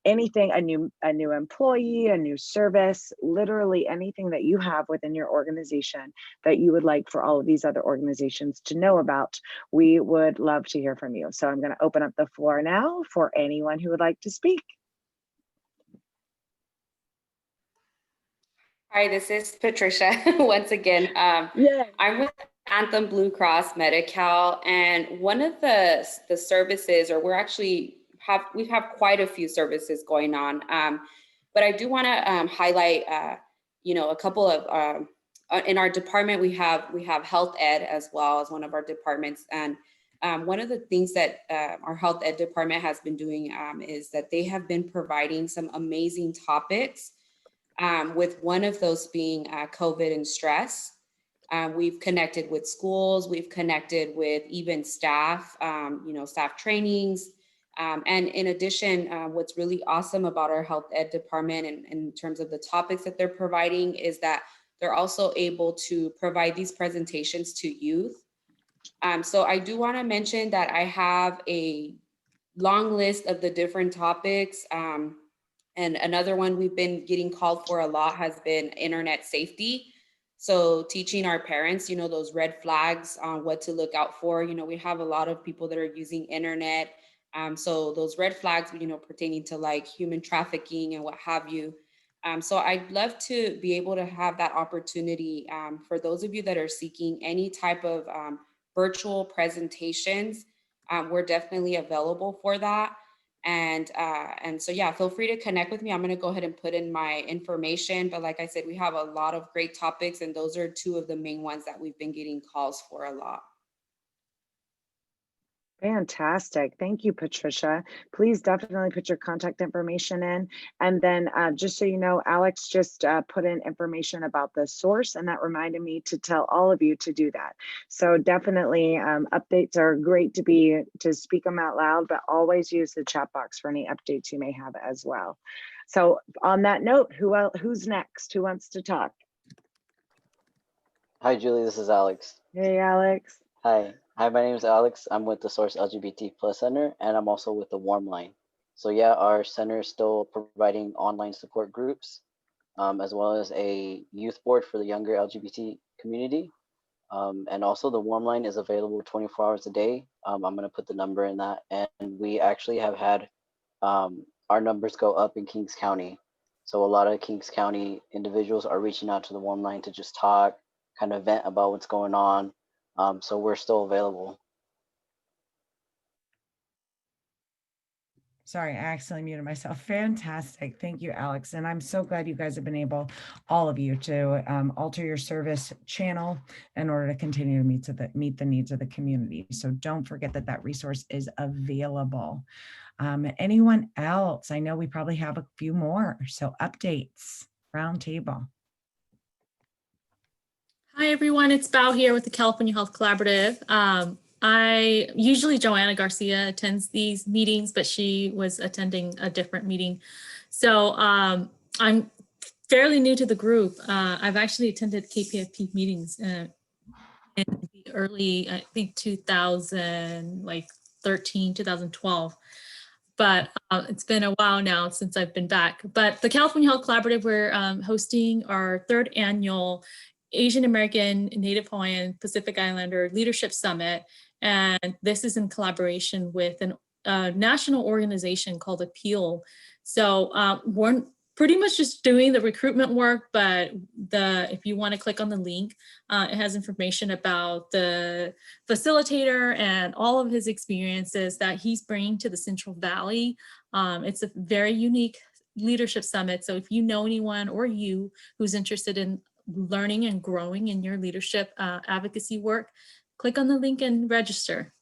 anything, a new employee, a new service, literally anything that you have within your organization that you would like for all of these other organizations to know about. We would love to hear from you. So I'm going to open up the floor now for anyone who would like to speak. Hi, this is Patricia once again. I'm with Anthem Blue Cross Medi-Cal, and one of the services, or we have quite a few services going on, but I do want to highlight, a couple of. In our department, we have health ed as well as one of our departments, and one of the things that our health ed department has been doing is that they have been providing some amazing topics. With one of those being COVID and stress. We've connected with schools, we've connected with even staff, staff trainings. And in addition, what's really awesome about our health ed department and in terms of the topics that they're providing is that they're also able to provide these presentations to youth. So I do want to mention that I have a long list of the different topics. And another one we've been getting called for a lot has been internet safety. So teaching our parents, those red flags on what to look out for. We have a lot of people that are using internet. So those red flags, pertaining to like human trafficking and what have you. So I'd love to be able to have that opportunity for those of you that are seeking any type of virtual presentations. We're definitely available for that. And so, yeah, feel free to connect with me. I'm going to go ahead and put in my information. But like I said, we have a lot of great topics, and those are two of the main ones that we've been getting calls for a lot. Fantastic. Thank you, Patricia. Please definitely put your contact information in. And then just so you know, Alex just put in information about the source, and that reminded me to tell all of you to do that. So definitely updates are great to speak them out loud, but always use the chat box for any updates you may have as well. So on that note, who's next? Who wants to talk? Hi, Julie, this is Alex. Hey, Alex. Hi, my name is Alex. I'm with the Source LGBT Plus Center, and I'm also with the Warm Line. So yeah, our center is still providing online support groups, as well as a youth board for the younger LGBT community. And also the Warm Line is available 24 hours a day. I'm gonna put the number in that. And we actually have had our numbers go up in Kings County. So a lot of Kings County individuals are reaching out to the Warm Line to just talk, kind of vent about what's going on. So we're still available. Sorry, I accidentally muted myself. Fantastic. Thank you, Alex. And I'm so glad you guys have been able, all of you, to alter your service channel in order to continue to meet the needs of the community. So don't forget that that resource is available. Anyone else? I know we probably have a few more. So updates, roundtable. Hi, everyone. It's Bao here with the California Health Collaborative. Usually Joanna Garcia attends these meetings, but she was attending a different meeting. So I'm fairly new to the group. I've actually attended KPFP meetings in the early, I think 2013, 2012. But it's been a while now since I've been back. But the California Health Collaborative, we're hosting our 3rd annual Asian American, Native Hawaiian, Pacific Islander Leadership Summit. And this is in collaboration with a national organization called Appeal. So we're pretty much just doing the recruitment work, but if you want to click on the link, it has information about the facilitator and all of his experiences that he's bringing to the Central Valley. It's a very unique leadership summit. So if you know anyone or you who's interested in learning and growing in your leadership advocacy work, click on the link and register.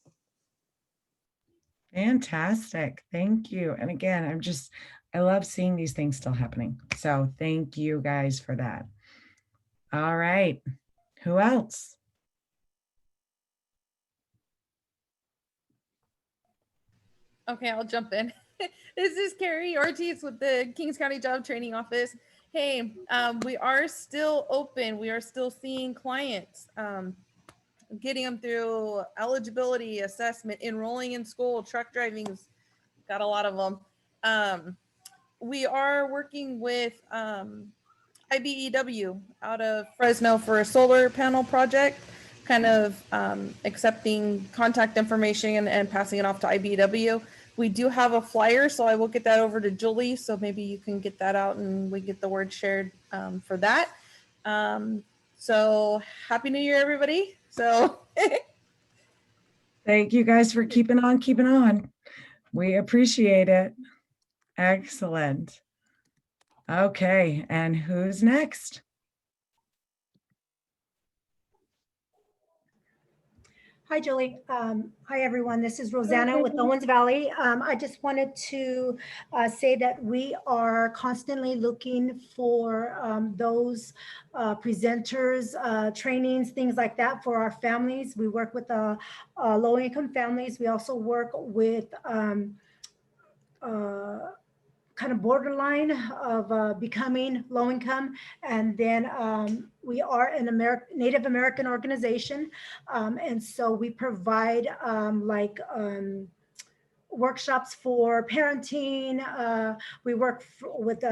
Fantastic. Thank you. And again, I love seeing these things still happening. So thank you guys for that. All right. Who else? Okay, I'll jump in. This is Carrie Ortiz with the Kings County Job Training Office. Hey, we are still open. We are still seeing clients, getting them through eligibility assessment, enrolling in school, truck driving's got a lot of them. We are working with IBEW out of Fresno for a solar panel project, kind of accepting contact information and passing it off to IBEW. We do have a flyer, so I will get that over to Julie, so maybe you can get that out and we get the word shared for that. So happy New Year, everybody. So thank you guys for keeping on. We appreciate it. Excellent. Okay, and who's next? Hi, Julie. Hi, everyone. This is Rosanna with Owens Valley. I just wanted to say that we are constantly looking for those presenters, trainings, things like that for our families. We work with low-income families. We also work with kind of borderline of becoming low income. And then we are an Native American organization. And so we provide workshops for parenting. We work with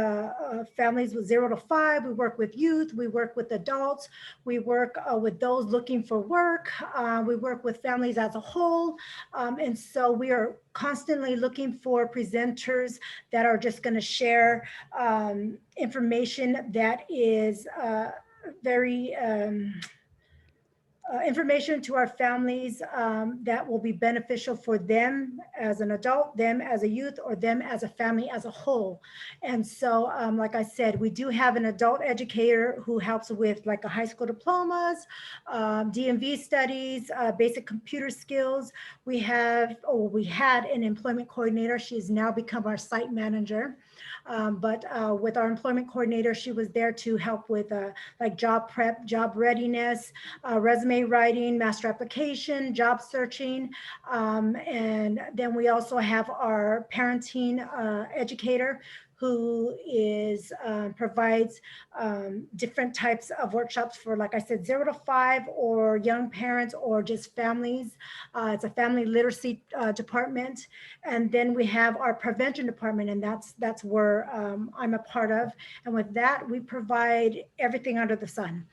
families with 0 to 5. We work with youth. We work with adults. We work with those looking for work. We work with families as a whole. And so we are constantly looking for presenters that are just going to share information that is very information to our families that will be beneficial for them as an adult, them as a youth, or them as a family as a whole. And so, like I said, we do have an adult educator who helps with like a high school diplomas, DMV studies, basic computer skills. We had an employment coordinator. She's now become our site manager. But with our employment coordinator, she was there to help with like job prep, job readiness, resume writing, master application, job searching. And then we also have our parenting educator who provides different types of workshops for, like I said, 0 to 5 or young parents or just families. It's a family literacy department. And then we have our prevention department, and that's where I'm a part of. And with that, we provide everything under the sun.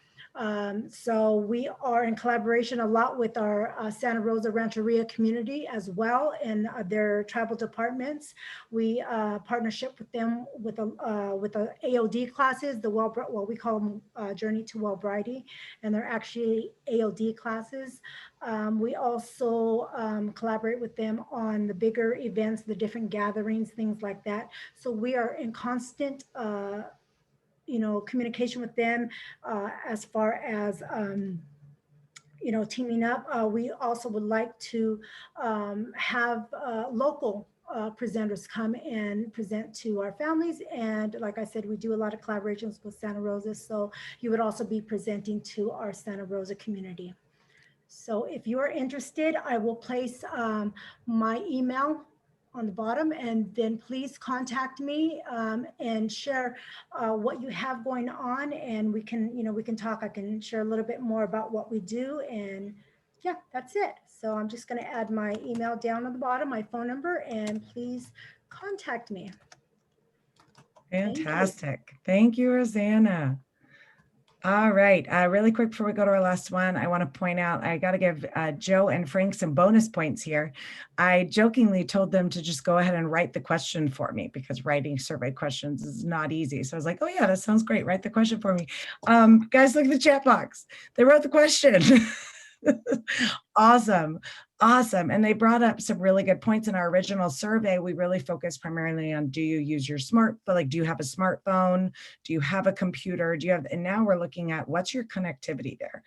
So we are in collaboration a lot with our Santa Rosa Rancheria community as well, and their tribal departments. We partnership with them with the AOD classes, the what we call them Journey to Wellbriety, and they're actually AOD classes. We also collaborate with them on the bigger events, the different gatherings, things like that. So we are in constant communication with them as far as teaming up. We also would like to have local presenters come and present to our families. And like I said, we do a lot of collaborations with Santa Rosa. So you would also be presenting to our Santa Rosa community. So if you're interested, I will place my email on the bottom, and then please contact me and share what you have going on, and we can talk. I can share a little bit more about what we do, and yeah, that's it. So I'm just going to add my email down on the bottom, my phone number, and please contact me. Fantastic. Thank you, Rosanna. All right, really quick before we go to our last one, I want to point out, I got to give Joe and Frank some bonus points here. I jokingly told them to just go ahead and write the question for me, because writing survey questions is not easy. So I was like, oh yeah, that sounds great. Write the question for me. Guys, look at the chat box. They wrote the question. Awesome. Awesome. And they brought up some really good points in our original survey. We really focused primarily on, do you use your do you have a smartphone? Do you have a computer? And now we're looking at what's your connectivity there?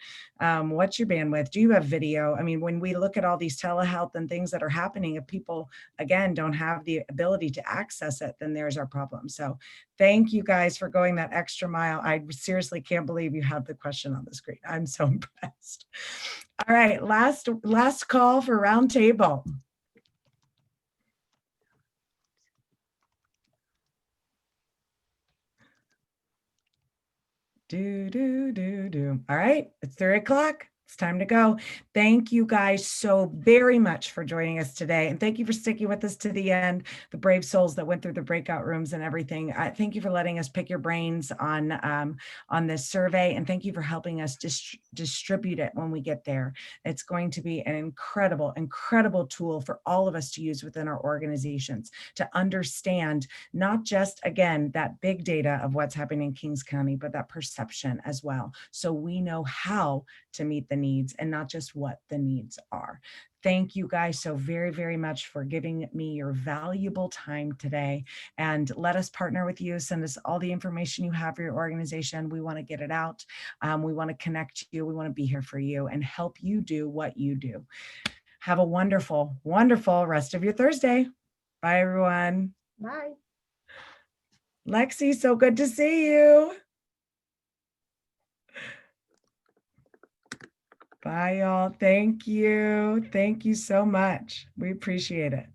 What's your bandwidth? Do you have video? I mean, when we look at all these telehealth and things that are happening, if people, again, don't have the ability to access it, then there's our problem. So thank you guys for going that extra mile. I seriously can't believe you have the question on the screen. I'm so impressed. All right, last call for roundtable. All right, it's 3 o'clock. It's time to go. Thank you guys so very much for joining us today. And thank you for sticking with us to the end, the brave souls that went through the breakout rooms and everything. Thank you for letting us pick your brains on this survey. And thank you for helping us distribute it when we get there. It's going to be an incredible, incredible tool for all of us to use within our organizations to understand not just, again, that big data of what's happening in Kings County, but that perception as well. So we know how to meet the needs and not just what the needs are. Thank you guys so very, very much for giving me your valuable time today, and let us partner with you. Send us all the information you have for your organization. We want to get it out. We want to connect you. We want to be here for you and help you do what you do. Have a wonderful, wonderful rest of your Thursday. Bye, everyone. Bye. Lexi, so good to see you. Bye, y'all. Thank you. Thank you so much. We appreciate it.